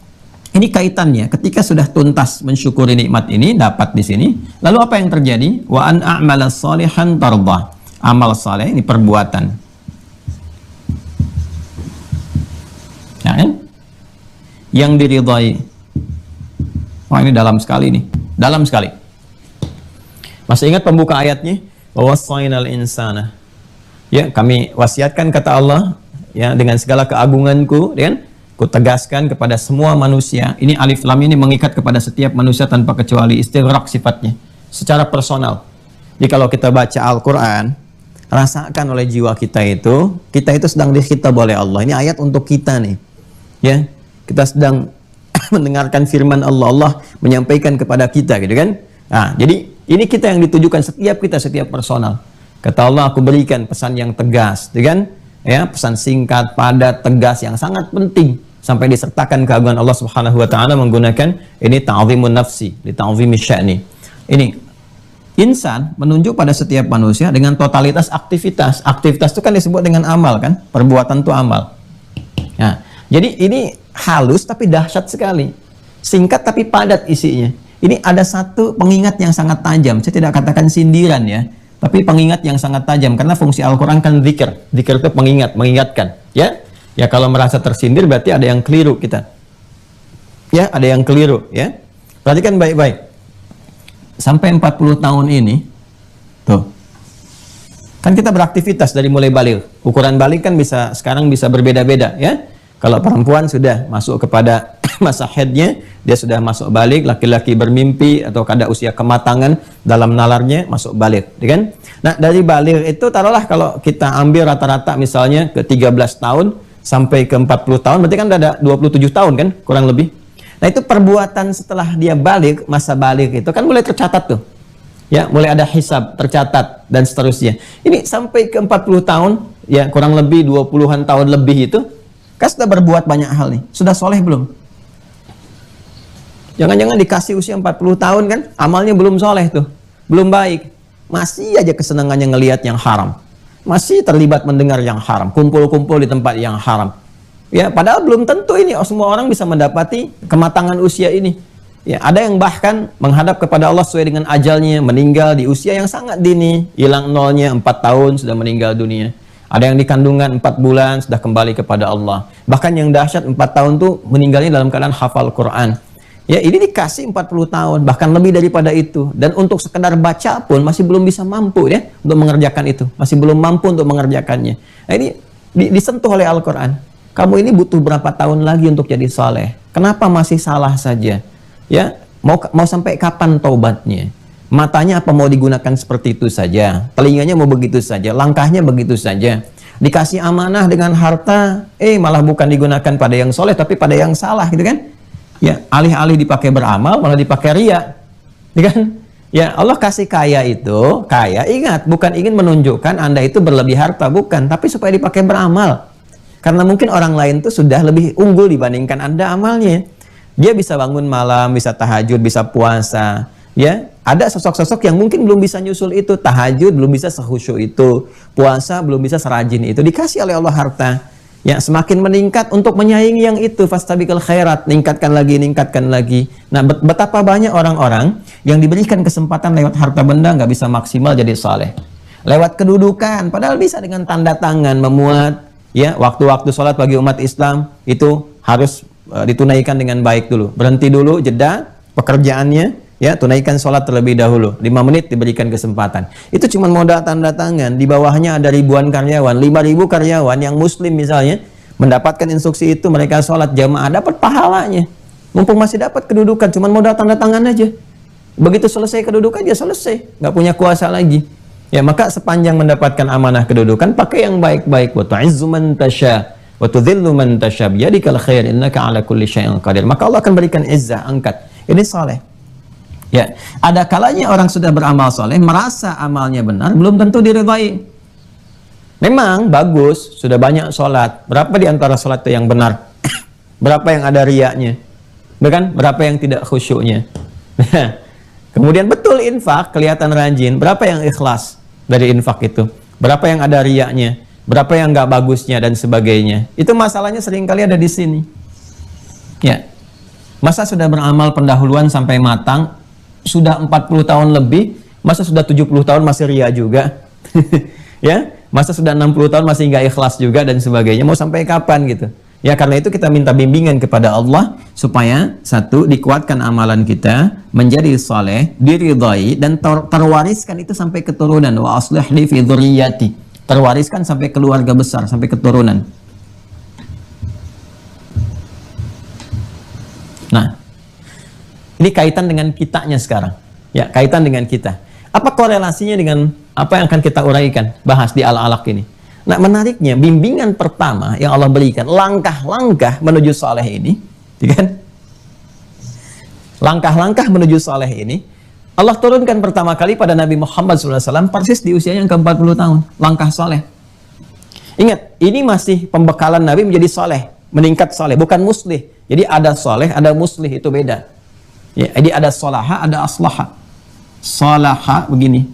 ini kaitannya ketika sudah tuntas mensyukuri nikmat ini dapat di sini. Lalu apa yang terjadi? Wa an a'mala shalihan tardah. Amal saleh ini perbuatan. Nah, yang diridhai. Wah, ini dalam sekali nih, dalam sekali. Masih ingat pembuka ayatnya? Wassainal insana. Ya, kami wasiatkan kata Allah, ya, dengan segala keagunganku, kan? Ku tegaskan kepada semua manusia. Ini alif lam ini mengikat kepada setiap manusia tanpa kecuali, istighraq sifatnya, secara personal. Jadi kalau kita baca Al-Quran, rasakan oleh jiwa kita itu sedang dikhitab oleh Allah. Ini ayat untuk kita nih, ya. Kita sedang mendengarkan firman Allah, Allah menyampaikan kepada kita gitu kan. Nah, jadi ini kita yang ditujukan, setiap personal. Kata Allah, aku berikan pesan yang tegas, gitu kan? Ya, pesan singkat, padat, tegas yang sangat penting sampai disertakan keagungan Allah Subhanahu wa taala menggunakan ini ta'zimun nafsi, li ta'zimi sya'ni. Ini insan menunjuk pada setiap manusia dengan totalitas aktivitas. Aktivitas itu kan disebut dengan amal kan? Perbuatan itu amal. Nah, jadi ini halus tapi dahsyat sekali. Singkat tapi padat isinya. Ini ada satu pengingat yang sangat tajam. Saya tidak katakan sindiran ya, tapi pengingat yang sangat tajam, karena fungsi Al-Quran kan zikir. Zikir itu pengingat, mengingatkan. Ya, ya kalau merasa tersindir berarti ada yang keliru kita. Ya, ada yang keliru. Ya, perhatikan baik-baik. Sampai 40 tahun ini, tuh, kan kita beraktivitas dari mulai balik. Ukuran balik kan sekarang bisa berbeda-beda. Ya, kalau perempuan sudah masuk kepada masa haidnya, dia sudah masuk balik. Laki-laki bermimpi atau kada usia kematangan dalam nalarnya masuk balik, kan? Nah, dari balik itu taruhlah kalau kita ambil rata-rata misalnya ke 13 tahun sampai ke 40 tahun, berarti kan ada 27 tahun kan, kurang lebih. Nah, itu perbuatan setelah dia balik, masa balik itu kan mulai tercatat tuh. Ya, mulai ada hisab, tercatat dan seterusnya. Ini sampai ke 40 tahun, ya kurang lebih 20-an tahun lebih itu, kan sudah berbuat banyak hal nih. Sudah soleh belum? Jangan-jangan dikasih usia 40 tahun kan, amalnya belum soleh tuh, belum baik. Masih aja kesenangannya ngelihat yang haram. Masih terlibat mendengar yang haram, kumpul-kumpul di tempat yang haram. Ya, padahal belum tentu ini semua orang bisa mendapati kematangan usia ini. Ya, ada yang bahkan menghadap kepada Allah sesuai dengan ajalnya, meninggal di usia yang sangat dini, hilang nolnya 4 tahun sudah meninggal dunia. Ada yang di kandungan 4 bulan sudah kembali kepada Allah. Bahkan yang dahsyat 4 tahun tuh meninggalnya dalam keadaan hafal Quran. Ya, ini dikasih 40 tahun, bahkan lebih daripada itu. Dan untuk sekedar baca pun masih belum bisa mampu ya untuk mengerjakan itu. Masih belum mampu untuk mengerjakannya. Nah, ini disentuh oleh Al-Quran. Kamu ini butuh berapa tahun lagi untuk jadi saleh? Kenapa masih salah saja? Ya, mau sampai kapan taubatnya? Matanya apa mau digunakan seperti itu saja? Telinganya mau begitu saja? Langkahnya begitu saja? Dikasih amanah dengan harta, malah bukan digunakan pada yang soleh, tapi pada yang salah, gitu kan? Ya, alih-alih dipakai beramal, malah dipakai riya, gitu kan? Ya, Allah kasih kaya itu, kaya, ingat, bukan ingin menunjukkan Anda itu berlebih harta, bukan, tapi supaya dipakai beramal. Karena mungkin orang lain tuh sudah lebih unggul dibandingkan Anda amalnya. Dia bisa bangun malam, bisa tahajud, bisa puasa. Ya, ada sosok-sosok yang mungkin belum bisa nyusul itu. Tahajud belum bisa sekhusyuk itu. Puasa belum bisa serajin itu. Dikasih oleh Allah harta. Ya, semakin meningkat untuk menyaingi yang itu. Fastabiqul khairat. Ningkatkan lagi. Nah, betapa banyak orang-orang yang diberikan kesempatan lewat harta benda nggak bisa maksimal jadi saleh. Lewat kedudukan, padahal bisa dengan tanda tangan memuat. Ya, waktu-waktu sholat bagi umat Islam itu harus ditunaikan dengan baik dulu. Berhenti dulu, jeda pekerjaannya, ya, tunaikan sholat terlebih dahulu. 5 menit diberikan kesempatan. Itu cuma modal tanda tangan. Di bawahnya ada ribuan karyawan, 5.000 karyawan yang muslim misalnya, mendapatkan instruksi itu, mereka sholat jamaah, dapat pahalanya. Mumpung masih dapat kedudukan, cuma modal tanda tangan aja. Begitu selesai kedudukan, dia selesai. Nggak punya kuasa lagi. Ya, maka sepanjang mendapatkan amanah kedudukan, pakai yang baik-baik. Wa tu'izzu man tasya wa tudhillu man tasya biyadikal khair innaka 'ala kulli syai'in qadir. Maka Allah akan berikan izzah, angkat. Ini saleh. Ya, ada kalanya orang sudah beramal saleh, merasa amalnya benar, belum tentu diridhai. Memang bagus, sudah banyak sholat. Berapa di antara sholat itu yang benar? Berapa yang ada riyanya? Bukan? Berapa yang tidak khusyuknya? Kemudian betul infak, kelihatan rajin. Berapa yang ikhlas dari infak itu? Berapa yang ada riyanya? Berapa yang nggak bagusnya dan sebagainya? Itu masalahnya seringkali ada di sini. Ya, masa sudah beramal pendahuluan sampai matang, sudah 40 tahun lebih, masa sudah 70 tahun masih riya juga? Ya, masa sudah 60 tahun masih nggak ikhlas juga dan sebagainya? Mau sampai kapan gitu? Ya, karena itu kita minta bimbingan kepada Allah supaya satu, dikuatkan amalan kita menjadi saleh, diridhai, dan terwariskan itu sampai keturunan. Wa aslih li fi dzurriyyati, terwariskan sampai keluarga besar, sampai keturunan. Nah, ini kaitan dengan kitanya sekarang. Ya, kaitan dengan kita. Apa korelasinya dengan apa yang akan kita uraikan, bahas di Al-Alaq ini? Nah, menariknya, bimbingan pertama yang Allah berikan, langkah-langkah menuju saleh ini, kan? langkah-langkah menuju soleh ini Allah turunkan pertama kali pada Nabi Muhammad SAW persis di usia yang ke-40 tahun. Langkah soleh. Ingat, ini masih pembekalan Nabi menjadi soleh, meningkat soleh, bukan muslih. Jadi ada soleh, ada muslih, itu beda. Ya, jadi ada solaha, ada aslaha. Solaha begini.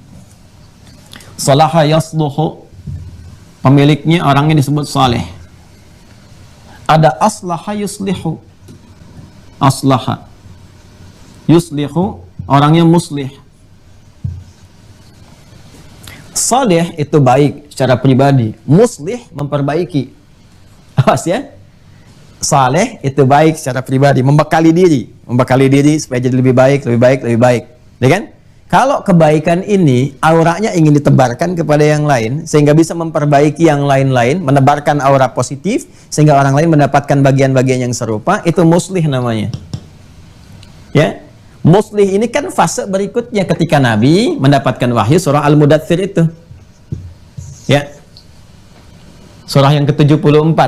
Solaha yasluhu, pemiliknya orangnya disebut soleh. Ada aslaha yuslihu. Aslaha yuslihu, orangnya muslih. Saleh itu baik secara pribadi, muslih memperbaiki. Awas ya. Saleh itu baik secara pribadi, membekali diri supaya jadi lebih baik, lebih baik, lebih baik. Ya kan? Kalau kebaikan ini auranya ingin ditebarkan kepada yang lain sehingga bisa memperbaiki yang lain-lain, menebarkan aura positif sehingga orang lain mendapatkan bagian-bagian yang serupa, itu muslih namanya. Ya. Muslih ini kan fase berikutnya ketika Nabi mendapatkan wahyu surah Al-Mudaththir itu. Ya. Surah yang ke-74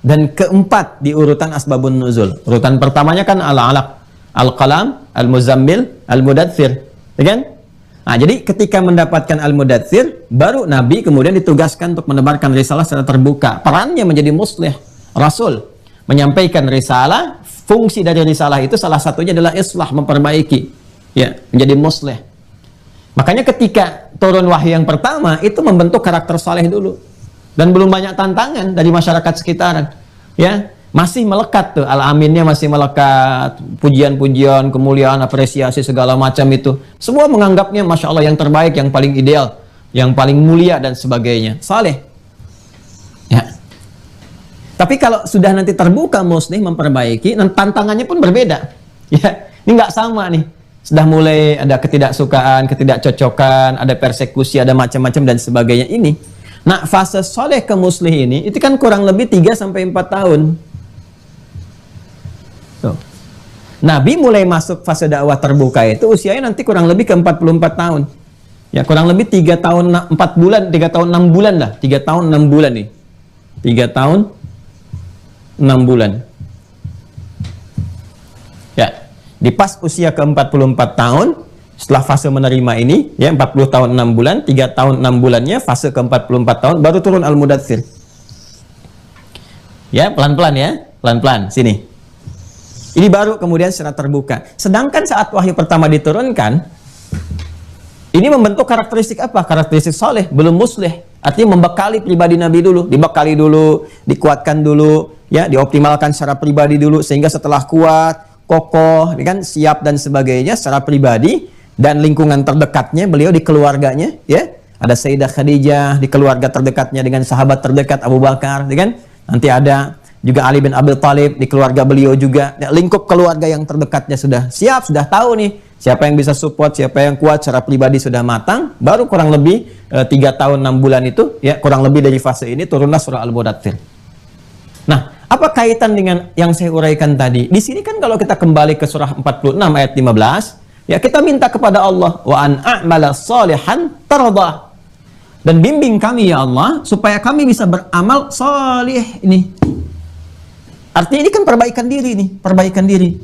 dan keempat di urutan asbabun nuzul. Urutan pertamanya kan Al-Alaq, Al-Qalam, Al-Muzammil, Al-Mudaththir. Ya kan? Nah, jadi ketika mendapatkan Al-Mudaththir, baru Nabi kemudian ditugaskan untuk menebarkan risalah secara terbuka. Perannya menjadi muslih, Rasul, menyampaikan risalah. Fungsi dari risalah itu salah satunya adalah islah, memperbaiki, ya, menjadi muslih. Makanya ketika turun wahyu yang pertama itu membentuk karakter saleh dulu, dan belum banyak tantangan dari masyarakat sekitaran, ya, masih melekat tuh, al-aminnya masih melekat, pujian-pujian, kemuliaan, apresiasi segala macam itu, semua menganggapnya masya Allah yang terbaik, yang paling ideal, yang paling mulia dan sebagainya, saleh. Ya. Tapi kalau sudah nanti terbuka muslih, memperbaiki, dan tantangannya pun berbeda. Ya, ini nggak sama nih. Sudah mulai ada ketidaksukaan, ketidakcocokan, ada persekusi, ada macam-macam dan sebagainya ini. Nah, fase soleh ke muslih ini, itu kan kurang lebih 3-4 tahun. Tuh. Nabi mulai masuk fase dakwah terbuka itu usianya nanti kurang lebih ke 44 tahun. Ya, kurang lebih 3 tahun 4 bulan, 3 tahun 6 bulan lah. 3 tahun 6 bulan nih. 3 tahun 6 bulan. Ya, di pas usia ke-44 tahun, setelah fase menerima ini, ya 40 tahun 6 bulan, 3 tahun 6 bulannya, fase ke-44 tahun, baru turun Al-Mudaththir. Ya, pelan-pelan ya, pelan-pelan, sini. Ini baru kemudian secara terbuka. Sedangkan saat wahyu pertama diturunkan, ini membentuk karakteristik apa? Karakteristik soleh, belum muslih. Artinya membekali pribadi Nabi dulu, dibekali dulu, dikuatkan dulu, ya, dioptimalkan secara pribadi dulu, sehingga setelah kuat, kokoh, kan, siap dan sebagainya secara pribadi dan lingkungan terdekatnya, beliau di keluarganya, ya, ada Sayyidah Khadijah di keluarga terdekatnya dengan sahabat terdekat Abu Bakar, ya kan? Nanti ada juga Ali bin Abi Thalib di keluarga beliau juga, ya, lingkup keluarga yang terdekatnya sudah siap, sudah tahu nih siapa yang bisa support, siapa yang kuat secara pribadi sudah matang, baru kurang lebih 3 tahun 6 bulan itu, ya, kurang lebih dari fase ini turunlah surah Al-Mudaththir. Nah, apa kaitan dengan yang saya uraikan tadi? Di sini kan kalau kita kembali ke surah 46 ayat 15, ya, kita minta kepada Allah, wa an a'mala shalihan tardah. Dan bimbing kami ya Allah supaya kami bisa beramal salih ini. Artinya ini kan perbaikan diri nih, perbaikan diri.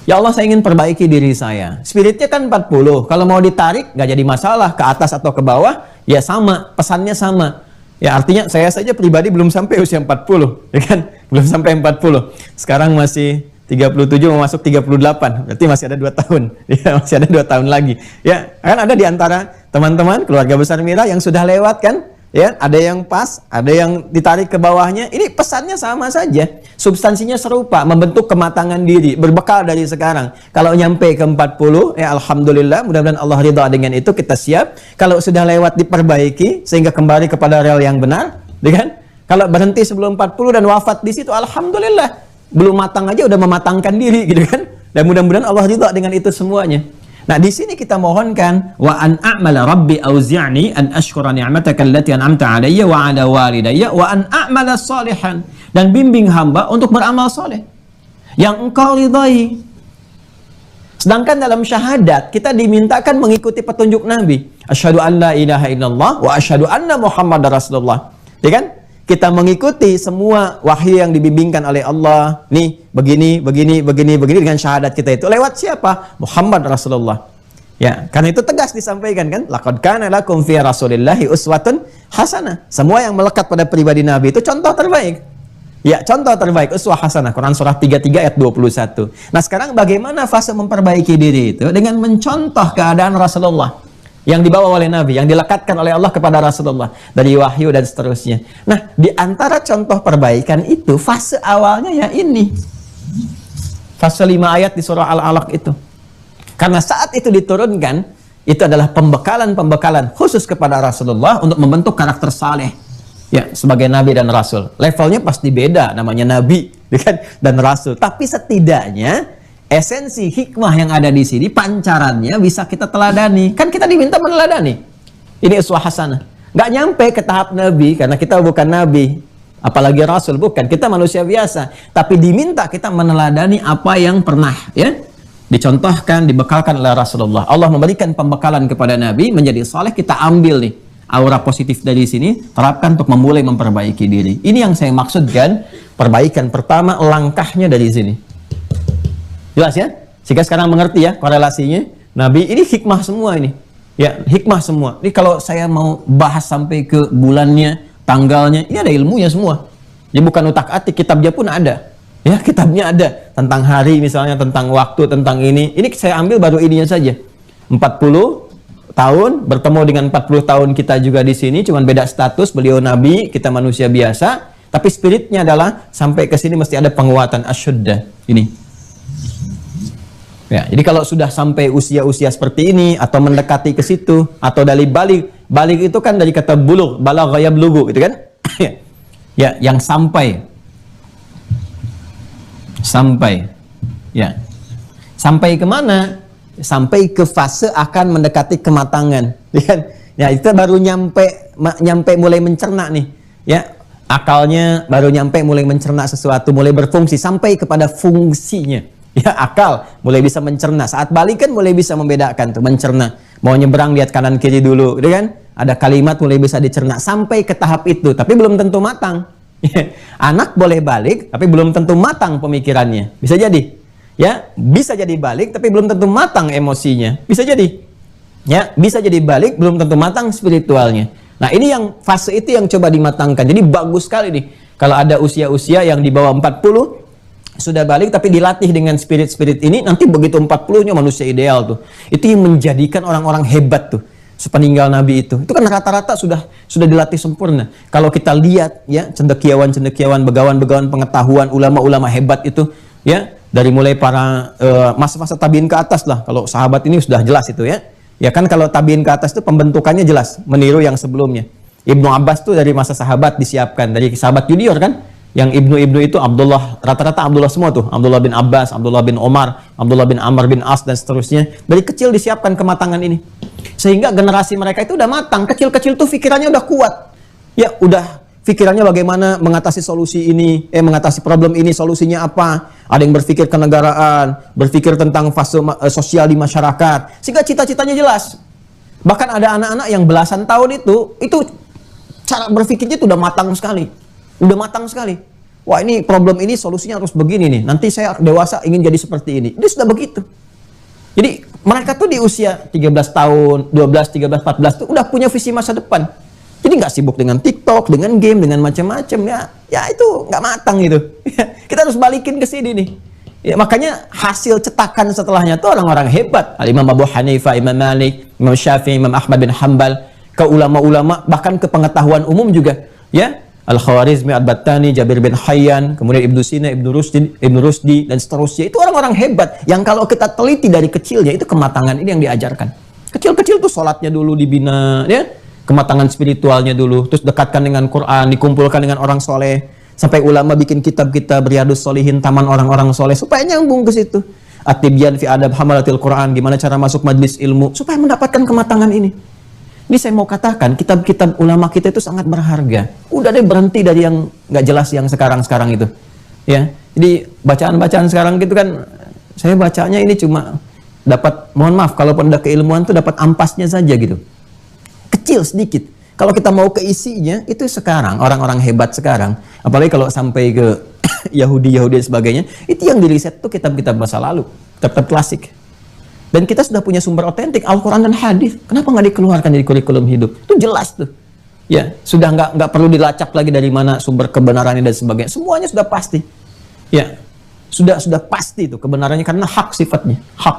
Ya Allah, saya ingin perbaiki diri saya. Spiritnya kan 40. Kalau mau ditarik, nggak jadi masalah. Ke atas atau ke bawah, ya sama. Pesannya sama. Ya artinya saya saja pribadi belum sampai usia 40. Ya kan? Belum sampai 40. Sekarang masih 37, mau masuk 38. Berarti masih ada 2 tahun. Ya, masih ada 2 tahun lagi. Ya, kan ada di antara teman-teman keluarga besar Mira yang sudah lewat kan? Ya, ada yang pas, ada yang ditarik ke bawahnya. Ini pesannya sama saja. Substansinya serupa, membentuk kematangan diri, berbekal dari sekarang. Kalau nyampe ke 40, ya alhamdulillah, mudah-mudahan Allah ridha dengan itu, kita siap. Kalau sudah lewat, diperbaiki sehingga kembali kepada rel yang benar, ya kan? Kalau berhenti sebelum 40 dan wafat di situ, alhamdulillah, belum matang aja udah mematangkan diri, gitu kan? Dan mudah-mudahan Allah ridha dengan itu semuanya. Nah, di sini kita mohonkan wa an a'mala rabbi auzi'ni an ashkura ni'mataka allati an'amta 'alayya wa 'ala walidayya wa an a'mala salihan, dan bimbing hamba untuk beramal saleh yang engkau ridai. Sedangkan dalam syahadat kita dimintakan mengikuti petunjuk Nabi. Asyhadu an la ilaha illallah wa asyhadu anna Muhammadar Rasulullah. Ya kan? kita mengikuti semua wahyu yang dibimbingkan oleh Allah. Nih, begini dengan syahadat kita itu lewat siapa? Muhammad Rasulullah. Ya, karena itu tegas disampaikan kan, laqad kana lakum fi Rasulillahi uswatun hasanah. Semua yang melekat pada pribadi Nabi itu contoh terbaik. Ya, contoh terbaik uswah hasanah. Quran surah 33 ayat 21. Nah, sekarang bagaimana fase memperbaiki diri itu? Dengan mencontoh keadaan Rasulullah yang dibawa oleh Nabi, yang dilekatkan oleh Allah kepada Rasulullah dari wahyu dan seterusnya. Nah, di antara contoh perbaikan itu fase awalnya ya ini. Fase 5 ayat di surah Al-Alaq itu. Karena saat itu diturunkan, itu adalah pembekalan khusus kepada Rasulullah untuk membentuk karakter saleh. Ya, sebagai nabi dan rasul. Levelnya pasti beda, namanya nabi dan rasul. Tapi setidaknya esensi hikmah yang ada di sini, pancarannya bisa kita teladani. Kan kita diminta meneladani. Ini uswah hasanah. Nggak nyampe ke tahap nabi, karena kita bukan nabi. Apalagi rasul, bukan. Kita manusia biasa. Tapi diminta kita meneladani apa yang pernah dicontohkan, dibekalkan oleh Rasulullah. Allah memberikan pembekalan kepada nabi, menjadi saleh, kita ambil nih. Aura positif dari sini, terapkan untuk memulai memperbaiki diri. Ini yang saya maksudkan, perbaikan pertama, langkahnya dari sini. Jelas ya? Sehingga sekarang mengerti ya korelasinya. Nabi ini hikmah semua ini. Ya, hikmah semua. Ini kalau saya mau bahas sampai ke bulannya, tanggalnya, ini ada ilmunya semua. Ini bukan utak-atik, kitabnya pun ada. Ya, kitabnya ada. Tentang hari misalnya, tentang waktu, tentang ini. Ini saya ambil baru ininya saja. 40 tahun, bertemu dengan 40 tahun kita juga di sini, cuman beda status, beliau Nabi, kita manusia biasa. Tapi spiritnya adalah, sampai ke sini mesti ada penguatan asyudda. Ini. Ya, jadi kalau sudah sampai usia-usia seperti ini atau mendekati ke situ atau dari balik itu kan dari kata bulugh, balagha yablughu gitu kan? Ya, yang sampai. Ya. Sampai kemana? Sampai ke fase akan mendekati kematangan. Ya, itu baru nyampe mulai mencerna nih. Ya, akalnya baru nyampe mulai mencerna sesuatu, mulai berfungsi sampai kepada fungsinya. Ya, akal mulai bisa mencerna. Saat balik kan mulai bisa membedakan tuh, mencerna. Mau nyebrang lihat kanan kiri dulu, gitu kan? Ada kalimat mulai bisa dicerna sampai ke tahap itu, tapi belum tentu matang. Anak boleh balik, tapi belum tentu matang pemikirannya. Bisa jadi. Ya, bisa jadi balik, tapi belum tentu matang emosinya. Bisa jadi. Ya, bisa jadi balik, belum tentu matang spiritualnya. Nah, ini yang fase itu yang coba dimatangkan. Jadi bagus sekali nih. Kalau ada usia-usia yang di bawah 40 sudah balik tapi dilatih dengan spirit-spirit ini, nanti begitu 40-nya manusia ideal tuh. Itu yang menjadikan orang-orang hebat tuh. Sepeninggal Nabi itu kan rata-rata sudah dilatih sempurna. Kalau kita lihat ya, cendekiawan-cendekiawan, begawan-begawan pengetahuan, ulama-ulama hebat itu ya, dari mulai para masa-masa tabiin ke atas lah. Kalau sahabat ini sudah jelas itu ya. Ya kan kalau tabiin ke atas itu pembentukannya jelas, meniru yang sebelumnya. Ibnu Abbas tuh dari masa sahabat disiapkan, dari sahabat junior kan. Yang ibnu itu Abdullah, rata-rata Abdullah semua tuh. Abdullah bin Abbas, Abdullah bin Omar, Abdullah bin Amr bin As dan seterusnya. Dari kecil disiapkan kematangan ini. Sehingga generasi mereka itu udah matang. Kecil-kecil tuh pikirannya udah kuat. Ya, udah pikirannya bagaimana mengatasi solusi ini, mengatasi problem ini, solusinya apa. Ada yang berpikir kenegaraan, berpikir tentang fase sosial di masyarakat. Sehingga cita-citanya jelas. Bahkan ada anak-anak yang belasan tahun itu cara berpikirnya itu udah matang sekali. Udah matang sekali. Wah, ini problem ini solusinya harus begini nih. Nanti saya dewasa ingin jadi seperti ini. Dia sudah begitu. Jadi mereka tuh di usia 13 tahun, 12, 13, 14 tuh udah punya visi masa depan. Jadi nggak sibuk dengan TikTok, dengan game, dengan macam-macam ya. Ya itu nggak matang gitu. Kita harus balikin ke sini nih. Ya, makanya hasil cetakan setelahnya tuh orang-orang hebat. Imam Abu Hanifah, Imam Malik, Imam Syafi'i, Imam Ahmad bin Hanbal, ke ulama-ulama, bahkan ke pengetahuan umum juga. Ya. Al-Khawarizmi, Al-Battani, Jabir bin Hayyan, kemudian Ibnu Sina, Ibnu Rusdi, dan seterusnya. Itu orang-orang hebat yang kalau kita teliti dari kecilnya, itu kematangan ini yang diajarkan. Kecil-kecil tuh sholatnya dulu dibina, ya, kematangan spiritualnya dulu, terus dekatkan dengan Quran, dikumpulkan dengan orang soleh, sampai ulama bikin kitab-kitab Riyadus Sholihin, taman orang-orang soleh, supaya nyambung ke situ. At-Tibyan fi adab hamalatil Quran, gimana cara masuk majlis ilmu, supaya mendapatkan kematangan ini. Ini saya mau katakan, kitab-kitab ulama kita itu sangat berharga. Udah deh berhenti dari yang nggak jelas yang sekarang-sekarang itu. Ya, jadi bacaan-bacaan sekarang gitu kan, saya bacanya ini cuma dapat, mohon maaf, kalaupun ada keilmuan tuh dapat ampasnya saja gitu. Kecil sedikit. Kalau kita mau ke isinya, itu sekarang orang-orang hebat sekarang, apalagi kalau sampai ke Yahudi dan sebagainya, itu yang diriset tuh kitab-kitab masa lalu, kitab-kitab klasik. Dan kita sudah punya sumber otentik, Al-Quran dan hadis. Kenapa nggak dikeluarkan dari kurikulum hidup? Itu jelas tuh. Ya, sudah nggak perlu dilacak lagi dari mana sumber kebenarannya dan sebagainya. Semuanya sudah pasti. Ya, sudah pasti itu kebenarannya karena hak sifatnya, hak.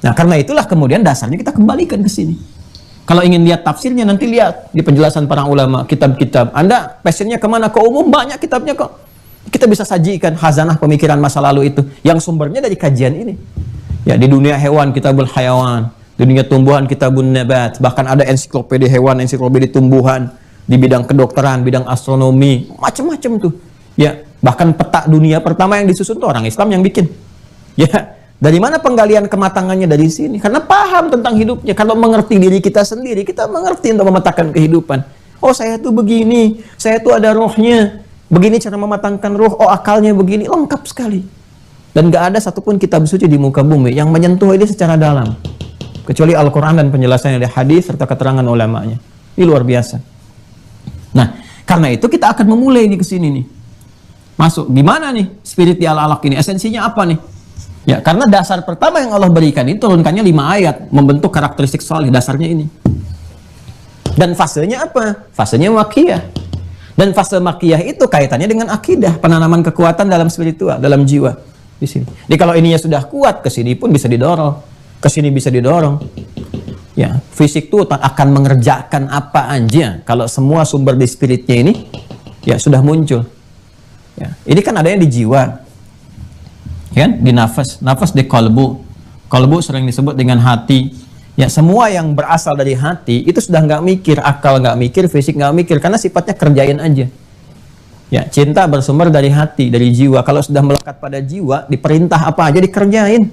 Nah, karena itulah kemudian dasarnya kita kembalikan ke sini. Kalau ingin lihat tafsirnya, nanti lihat di penjelasan para ulama, kitab-kitab. Anda passionnya kemana? Ke umum banyak kitabnya kok. Kita bisa sajikan khazanah pemikiran masa lalu itu, yang sumbernya dari kajian ini. Ya, di dunia hewan kitabul hayawan, di dunia tumbuhan kitabun nabat, bahkan ada ensiklopedia hewan, ensiklopedia tumbuhan, di bidang kedokteran, bidang astronomi, macam-macam tuh. Ya, bahkan peta dunia pertama yang disusun tuh orang Islam yang bikin. Ya, dari mana penggalian kematangannya? Dari sini. Karena paham tentang hidupnya. Kalau mengerti diri kita sendiri, kita mengerti untuk memetakan kehidupan. Oh, saya tuh begini, saya tuh ada rohnya, begini cara mematangkan roh, oh akalnya begini, lengkap sekali. Dan gak ada satupun kitab suci di muka bumi yang menyentuh ini secara dalam, kecuali Al-Quran dan penjelasannya dari hadis serta keterangan ulamanya. Ini luar biasa. Nah, karena itu kita akan memulai nih ke sini nih. Masuk gimana nih spiritual alaq ini? Esensinya apa nih? Ya, karena dasar pertama yang Allah berikan ini turunkannya 5 ayat membentuk karakteristik salih, dasarnya ini. Dan fasenya apa? Fasenya makiyah. Dan fase makiyah itu kaitannya dengan akidah, penanaman kekuatan dalam spiritual, dalam jiwa. Di sini. Jadi kalau ininya sudah kuat, ke sini pun bisa didorong, ke sini bisa didorong. Ya, fisik itu akan mengerjakan apa aja kalau semua sumber di spiritnya ini ya sudah muncul. Ya, ini kan adanya di jiwa, kan? Di nafas, nafas di kolbu, kolbu sering disebut dengan hati. Ya, semua yang berasal dari hati itu sudah nggak mikir, akal nggak mikir, fisik nggak mikir, karena sifatnya kerjain aja. Ya, cinta bersumber dari hati, dari jiwa. Kalau sudah melekat pada jiwa, diperintah apa aja dikerjain.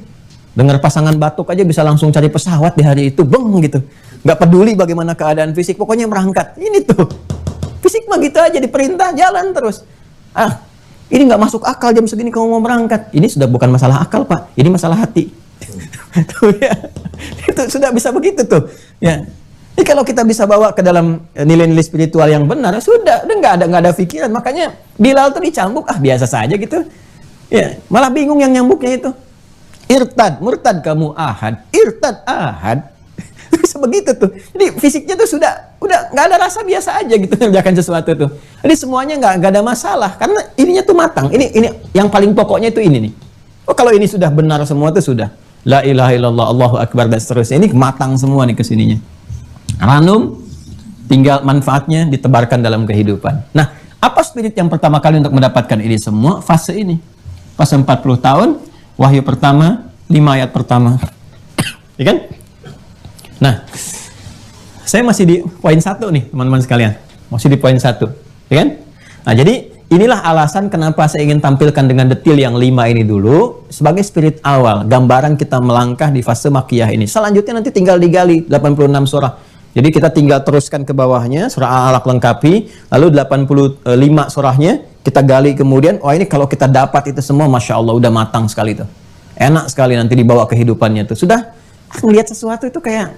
Dengar pasangan batuk aja bisa langsung cari pesawat di hari itu, beng gitu. Nggak peduli bagaimana keadaan fisik, pokoknya berangkat. Ini tuh, fisik mah gitu aja, diperintah jalan terus. Ah, ini nggak masuk akal jam segini kamu mau berangkat. Ini sudah bukan masalah akal, Pak. Ini masalah hati. Tuh ya, itu sudah bisa begitu tuh. Ya. Jadi kalau kita bisa bawa ke dalam nilai-nilai spiritual yang benar, sudah nggak ada pikiran. Makanya Bilal tuh dicambuk, biasa saja gitu. Ya, malah bingung yang nyambuknya itu. Irtad, murtad kamu ahad, irtad ahad. Bisa begitu tuh. Jadi fisiknya tuh udah nggak ada rasa, biasa aja gitu mengerjakan sesuatu tuh. Jadi semuanya nggak ada masalah karena ininya tuh matang. Ini yang paling pokoknya itu ini nih. Oh, kalau ini sudah benar semua tuh sudah. La ilaha illallah, Allahu akbar dan seterusnya. Ini matang semua nih kesininya. Ranum, tinggal manfaatnya ditebarkan dalam kehidupan. Nah, apa spirit yang pertama kali untuk mendapatkan ini semua? Fase ini. Fase 40 tahun, wahyu pertama, 5 ayat pertama. Ya kan? Nah, saya masih di poin 1 nih, teman-teman sekalian. Masih di poin 1. Ya kan? Nah, jadi inilah alasan kenapa saya ingin tampilkan dengan detail yang 5 ini dulu sebagai spirit awal, gambaran kita melangkah di fase makiyah ini. Selanjutnya nanti tinggal digali 86 surah. Jadi kita tinggal teruskan ke bawahnya, surah Al-Alaq lengkapi, lalu 85 surahnya kita gali kemudian. Oh, ini kalau kita dapat itu semua, Masya Allah, udah matang sekali tuh. Enak sekali nanti dibawa kehidupannya tuh. Sudah melihat sesuatu itu kayak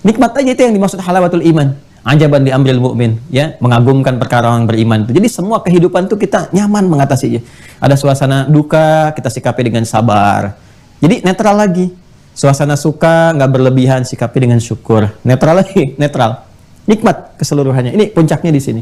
nikmat aja, itu yang dimaksud halawatul iman. Ajaban di amril mu'min, ya, mengagumkan perkara orang beriman. Jadi semua kehidupan tuh kita nyaman mengatasinya. Ada suasana duka, kita sikapi dengan sabar. Jadi netral lagi. Suasana suka, nggak berlebihan, sikapi dengan syukur. Netral lagi, netral. Nikmat keseluruhannya. Ini puncaknya di sini.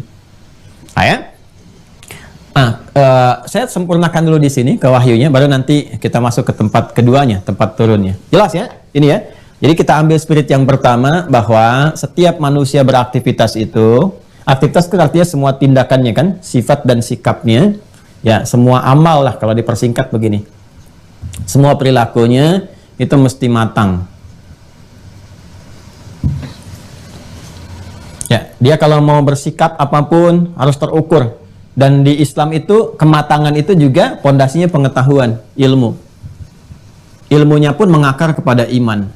Saya sempurnakan dulu di sini ke wahyunya, baru nanti kita masuk ke tempat keduanya, tempat turunnya. Jelas ya? Ini ya. Jadi kita ambil spirit yang pertama, bahwa setiap manusia beraktivitas itu, aktivitas itu artinya semua tindakannya kan, sifat dan sikapnya, ya semua amal lah kalau dipersingkat begini. Semua perilakunya itu mesti matang. Ya, dia kalau mau bersikap apapun harus terukur. Dan di Islam itu kematangan itu juga pondasinya pengetahuan, ilmu. Ilmunya pun mengakar kepada iman.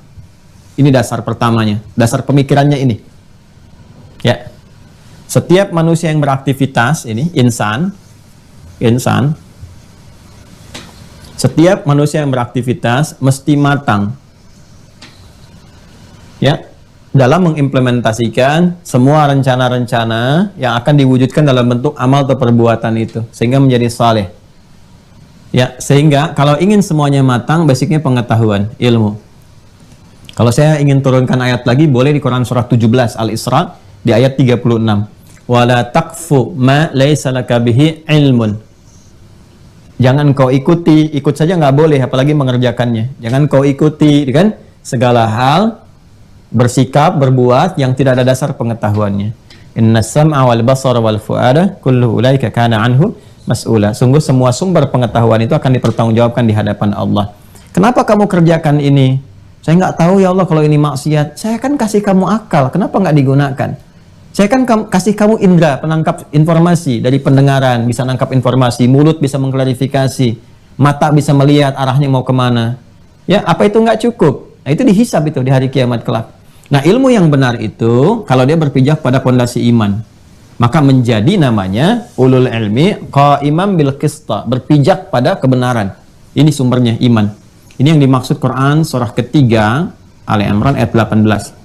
Ini dasar pertamanya, dasar pemikirannya ini. Ya. Setiap manusia yang beraktivitas ini insan. Setiap manusia yang beraktivitas mesti matang. Ya. dalam mengimplementasikan semua rencana-rencana yang akan diwujudkan dalam bentuk amal atau perbuatan itu sehingga menjadi saleh. Ya, sehingga kalau ingin semuanya matang, basicnya pengetahuan, ilmu. Kalau saya ingin turunkan ayat lagi, boleh di Quran surah 17 Al-Isra di ayat 36. Wala taqfu ma laysa laka bihi ilmun. Jangan kau ikuti, ikut saja nggak boleh, apalagi mengerjakannya. Jangan kau ikuti, kan? Segala hal, bersikap, berbuat yang tidak ada dasar pengetahuannya. Inna sam'a wal basara wal fu'ada kullu ulaika kana anhu mas'ula. Sungguh semua sumber pengetahuan itu akan dipertanggungjawabkan di hadapan Allah. Kenapa kamu kerjakan ini? Saya nggak tahu ya Allah kalau ini maksiat. Saya kan kasih kamu akal, kenapa nggak digunakan? Saya kan kasih kamu indera, penangkap informasi, dari pendengaran bisa nangkap informasi, mulut bisa mengklarifikasi, mata bisa melihat arahnya mau kemana. Ya, apa itu nggak cukup? Nah, itu dihisab itu di hari kiamat kelak. Nah, ilmu yang benar itu kalau dia berpijak pada pondasi iman, maka menjadi namanya ulul ilmi qaiman bil qista, berpijak pada kebenaran. Ini sumbernya iman. Ini yang dimaksud Quran surah ketiga Ali Imran ayat 18.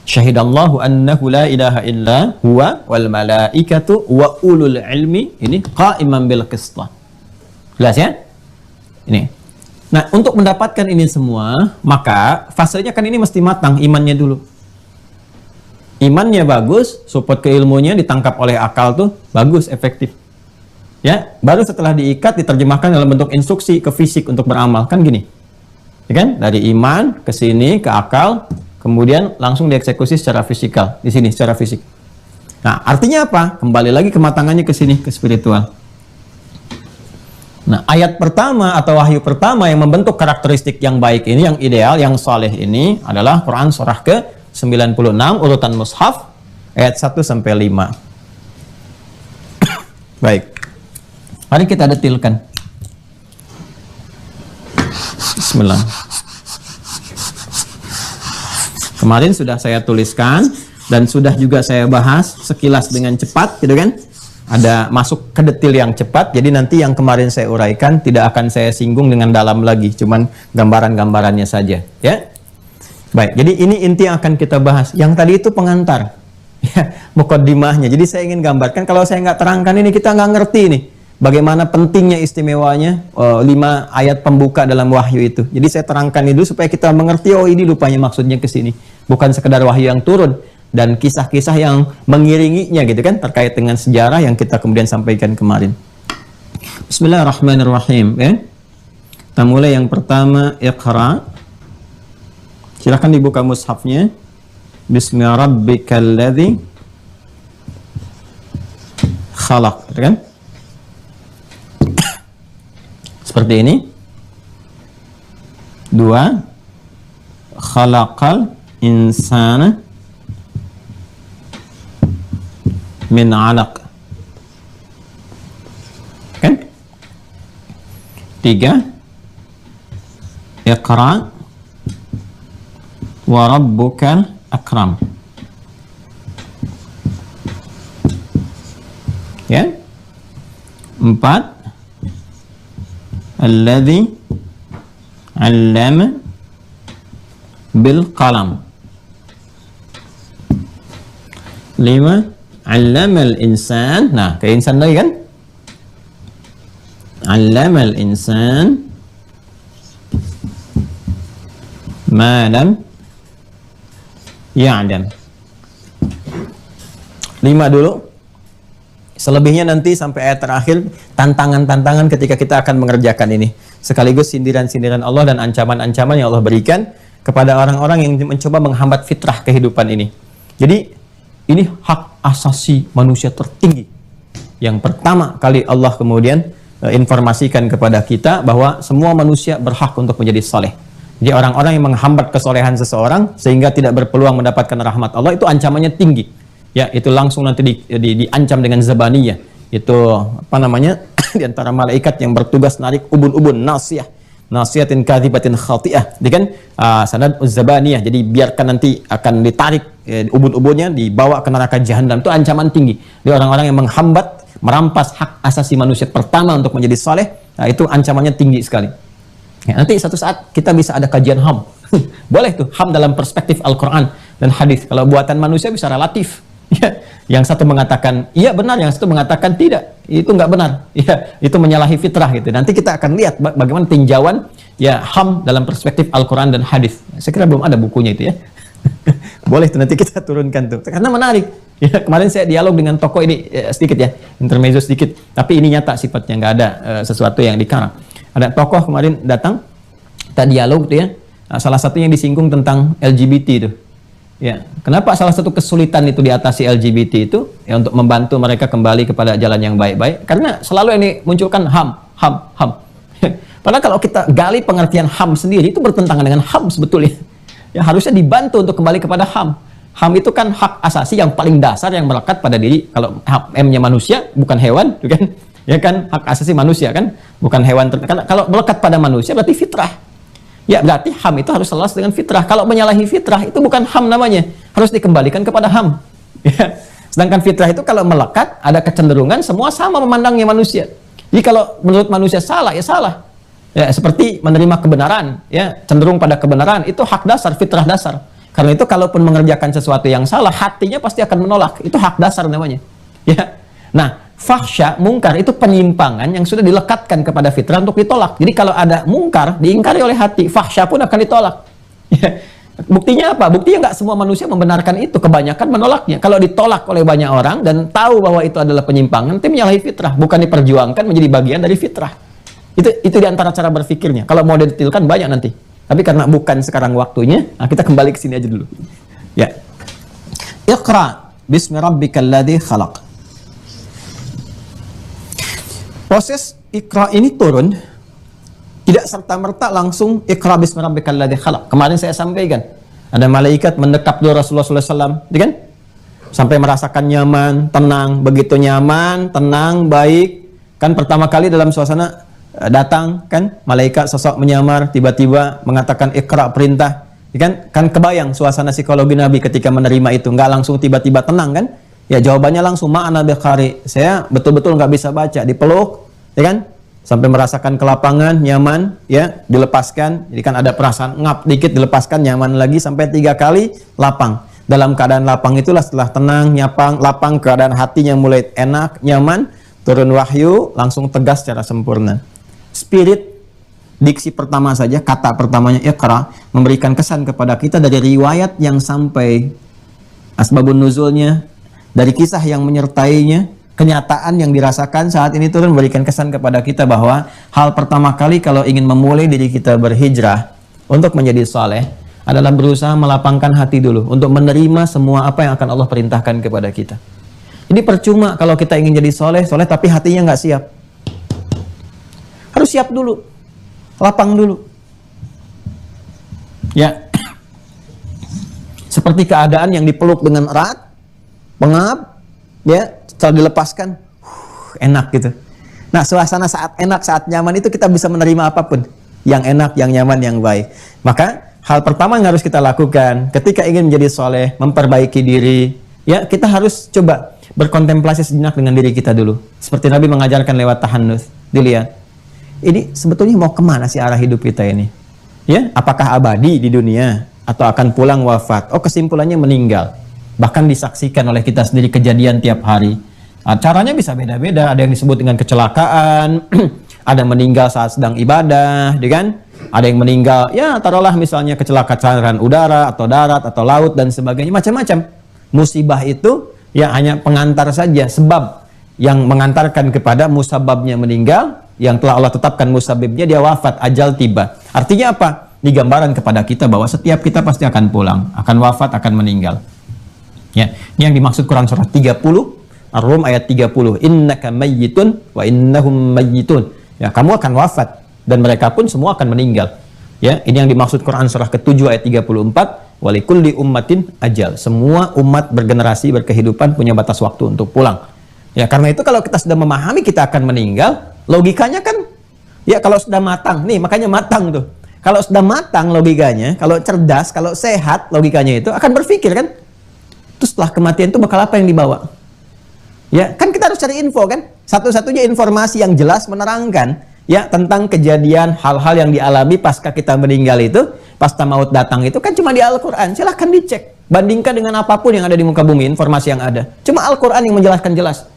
Syahidallahu annahu la ilaha illa huwa wal malaikatu wa ulul ilmi, ini qaiman bil qista. Jelas ya? Ini. Nah, untuk mendapatkan ini semua, maka fasenya kan ini mesti matang imannya dulu. Imannya bagus, support ke ilmunya ditangkap oleh akal tuh bagus, efektif. Ya, baru setelah diikat diterjemahkan dalam bentuk instruksi ke fisik untuk beramal, kan gini. Ya kan? Dari iman ke sini ke akal, kemudian langsung dieksekusi secara fisikal, di sini secara fisik. Nah, artinya apa? Kembali lagi kematangannya ke sini, ke spiritual. Nah, ayat pertama atau wahyu pertama yang membentuk karakteristik yang baik ini, yang ideal, yang saleh ini adalah Quran surah ke-96 urutan mushaf ayat 1 sampai 5. Baik. Mari kita detilkan. Bismillah. Kemarin sudah saya tuliskan dan sudah juga saya bahas sekilas dengan cepat, gitu kan? Ada masuk ke detil yang cepat, jadi nanti yang kemarin saya uraikan tidak akan saya singgung dengan dalam lagi, cuman gambaran-gambarannya saja, ya. Baik, jadi ini inti yang akan kita bahas. Yang tadi itu pengantar, ya, mukaddimahnya. Jadi saya ingin gambarkan, kalau saya nggak terangkan ini kita nggak ngerti nih bagaimana pentingnya, istimewanya 5 ayat pembuka dalam wahyu itu. Jadi saya terangkan itu supaya kita mengerti, oh ini rupanya maksudnya ke sini. Bukan sekedar wahyu yang turun dan kisah-kisah yang mengiringinya, gitu kan, terkait dengan sejarah yang kita kemudian sampaikan kemarin. Bismillahirrahmanirrahim, ya. Kita mulai yang pertama, Iqra. Silakan dibuka mushafnya. Bismillahirrahmanirrahim. Khalaq, gitu kan? Seperti ini. 2. Khalaqal insana min 'alaq. Kan? 3. Iqra wa rabbukal akram. Ya. 4. Alladhi 'allama bil qalam. 5. 'allamal insan. Nah, ke insan lagi kan? 'allamal insan ma lam ya'lam. 5 dulu. Selebihnya nanti sampai ayat terakhir, tantangan-tantangan ketika kita akan mengerjakan ini. Sekaligus sindiran-sindiran Allah dan ancaman-ancaman yang Allah berikan kepada orang-orang yang mencoba menghambat fitrah kehidupan ini. Jadi, ini hak asasi manusia tertinggi. Yang pertama kali Allah kemudian informasikan kepada kita bahwa semua manusia berhak untuk menjadi saleh. Jadi orang-orang yang menghambat kesolehan seseorang sehingga tidak berpeluang mendapatkan rahmat Allah, itu ancamannya tinggi. Ya, itu langsung nanti diancam dengan zabaniyah. Itu apa namanya? Di antara malaikat yang bertugas narik ubun-ubun, nasiyatin kadhibatin khati'ah. Jadi kan sanad zabaniyah. Jadi biarkan nanti akan ditarik ubun-ubunnya, dibawa ke neraka jahanam. Itu ancaman tinggi. Jadi orang-orang yang menghambat, merampas hak asasi manusia pertama untuk menjadi saleh, nah, itu ancamannya tinggi sekali. Ya, nanti satu saat kita bisa ada kajian HAM. Boleh tuh, HAM dalam perspektif Al-Quran. dan hadis. Kalau buatan manusia bisa relatif. Ya, yang satu mengatakan iya benar, yang satu mengatakan tidak, itu nggak benar. Ya, itu menyalahi fitrah gitu. Nanti kita akan lihat bagaimana tinjauan ya HAM dalam perspektif Al-Quran dan hadis. Saya kira belum ada bukunya itu ya. Boleh tuh nanti kita turunkan tuh, karena menarik. Ya, kemarin saya dialog dengan tokoh ini sedikit ya, intermezzo sedikit. Tapi ini nyata sifatnya, nggak ada sesuatu yang dikarang. Ada tokoh kemarin datang, kita dialog tuh ya. Salah satunya yang disinggung tentang LGBT itu. Ya, kenapa salah satu kesulitan itu diatasi LGBT itu ya untuk membantu mereka kembali kepada jalan yang baik-baik? Karena selalu ini munculkan HAM. Padahal kalau kita gali pengertian HAM sendiri itu bertentangan dengan HAM sebetulnya. Ya, harusnya dibantu untuk kembali kepada HAM. HAM itu kan hak asasi yang paling dasar yang melekat pada diri. Kalau M-nya manusia bukan hewan, kan? Ya kan, hak asasi manusia kan, bukan hewan. Kalau melekat pada manusia berarti fitrah. Ya berarti HAM itu harus selaras dengan fitrah. Kalau menyalahi fitrah itu bukan HAM namanya, harus dikembalikan kepada HAM. Ya. Sedangkan fitrah itu kalau melekat ada kecenderungan semua sama memandangnya manusia. Jadi kalau menurut manusia salah ya salah. Ya seperti menerima kebenaran, ya cenderung pada kebenaran itu hak dasar, fitrah dasar. Karena itu kalaupun mengerjakan sesuatu yang salah, hatinya pasti akan menolak. Itu hak dasar namanya. Ya. Nah, fahsya, mungkar itu penyimpangan yang sudah dilekatkan kepada fitrah untuk ditolak. Jadi kalau ada mungkar diingkari oleh hati, fahsya pun akan ditolak. Ya. Buktinya apa? Buktinya nggak semua manusia membenarkan itu, kebanyakan menolaknya. Kalau ditolak oleh banyak orang dan tahu bahwa itu adalah penyimpangan, itu menyalahi fitrah, bukan diperjuangkan menjadi bagian dari fitrah. Itu diantara cara berpikirnya. Kalau mau detailkan banyak nanti. Tapi karena bukan sekarang waktunya, nah kita kembali ke sini aja dulu. Ya. Iqra bismi rabbikal ladzi khalaq. Proses Iqra ini turun tidak serta-merta langsung Iqra bismi rabbikal ladzi khalaq. Kemarin saya sampaikan ada malaikat mendekap dulu Rasulullah SAW, kan? Sampai merasakan nyaman, tenang, begitu nyaman, tenang, baik. Kan pertama kali dalam suasana datang kan malaikat sosok menyamar tiba-tiba mengatakan Iqra perintah, kan kebayang suasana psikologi Nabi ketika menerima itu, nggak langsung tiba-tiba tenang kan? Ya jawabannya langsung ma'ana biqari, saya betul-betul nggak bisa baca, dipeluk, ya kan? Sampai merasakan kelapangan, nyaman, ya dilepaskan, jadi kan ada perasaan ngap dikit, dilepaskan, nyaman lagi sampai 3 kali lapang. Dalam keadaan lapang itulah setelah tenang, nyapang, lapang, keadaan hatinya mulai enak, nyaman, turun wahyu, langsung tegas secara sempurna. Spirit, diksi pertama saja, kata pertamanya Iqra, memberikan kesan kepada kita dari riwayat yang sampai asbabun nuzulnya, dari kisah yang menyertainya, kenyataan yang dirasakan saat ini turun memberikan kesan kepada kita bahwa hal pertama kali kalau ingin memulai diri kita berhijrah untuk menjadi saleh adalah berusaha melapangkan hati dulu untuk menerima semua apa yang akan Allah perintahkan kepada kita. Jadi percuma kalau kita ingin jadi soleh tapi hatinya nggak siap. Harus siap dulu, lapang dulu. Ya, seperti keadaan yang dipeluk dengan erat, pengap, ya, setelah dilepaskan, enak gitu. Nah, suasana saat enak, saat nyaman itu kita bisa menerima apapun, yang enak, yang nyaman, yang baik. Maka hal pertama yang harus kita lakukan ketika ingin menjadi soleh, memperbaiki diri, ya kita harus coba berkontemplasi sejenak dengan diri kita dulu. Seperti Nabi mengajarkan lewat tahannus. Dilihat, ini sebetulnya mau kemana sih arah hidup kita ini? Ya, apakah abadi di dunia atau akan pulang wafat? Oh, kesimpulannya meninggal. Bahkan disaksikan oleh kita sendiri kejadian tiap hari. Nah, caranya bisa beda-beda. Ada yang disebut dengan kecelakaan, ada meninggal saat sedang ibadah, kan? Ada yang meninggal, ya taruhlah misalnya kecelakaan udara atau darat atau laut dan sebagainya, macam-macam. Musibah itu ya hanya pengantar saja, sebab yang mengantarkan kepada musababnya meninggal, yang telah Allah tetapkan musabibnya dia wafat, ajal tiba. Artinya apa? Ini gambaran kepada kita bahwa setiap kita pasti akan pulang, akan wafat, akan meninggal. Ya, ini yang dimaksud Quran surah 30, Ar-Rum ayat 30. Innaka mayyitun wa innahum mayyitun. Ya, kamu akan wafat dan mereka pun semua akan meninggal. Ya, ini yang dimaksud Quran surah ke-7 ayat 34. Walikulli ummatin ajal. Semua umat bergenerasi, berkehidupan punya batas waktu untuk pulang. Ya, karena itu kalau kita sudah memahami kita akan meninggal, logikanya kan, ya kalau sudah matang, nih makanya matang tuh. Kalau sudah matang logikanya, kalau cerdas, kalau sehat logikanya itu akan berpikir kan, terus setelah kematian itu bakal apa yang dibawa? Ya, kan kita harus cari info kan. Satu-satunya informasi yang jelas menerangkan ya tentang kejadian hal-hal yang dialami pasca kita meninggal itu, pasca maut datang itu kan cuma di Al-Quran. Silahkan dicek. Bandingkan dengan apapun yang ada di muka bumi, informasi yang ada. Cuma Al-Quran yang menjelaskan jelas.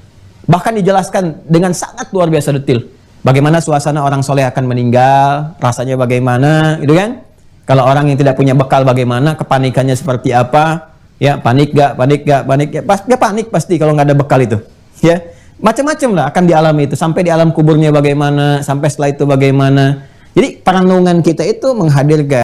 Bahkan dijelaskan dengan sangat luar biasa detail. Bagaimana suasana orang soleh akan meninggal, rasanya bagaimana, gitu kan? Kalau orang yang tidak punya bekal bagaimana, kepanikannya seperti apa, ya panik gak, ya panik pasti kalau nggak ada bekal itu, ya macam-macam lah akan dialami itu, sampai di alam kuburnya bagaimana, sampai setelah itu bagaimana. Jadi perenungan kita itu menghadirkan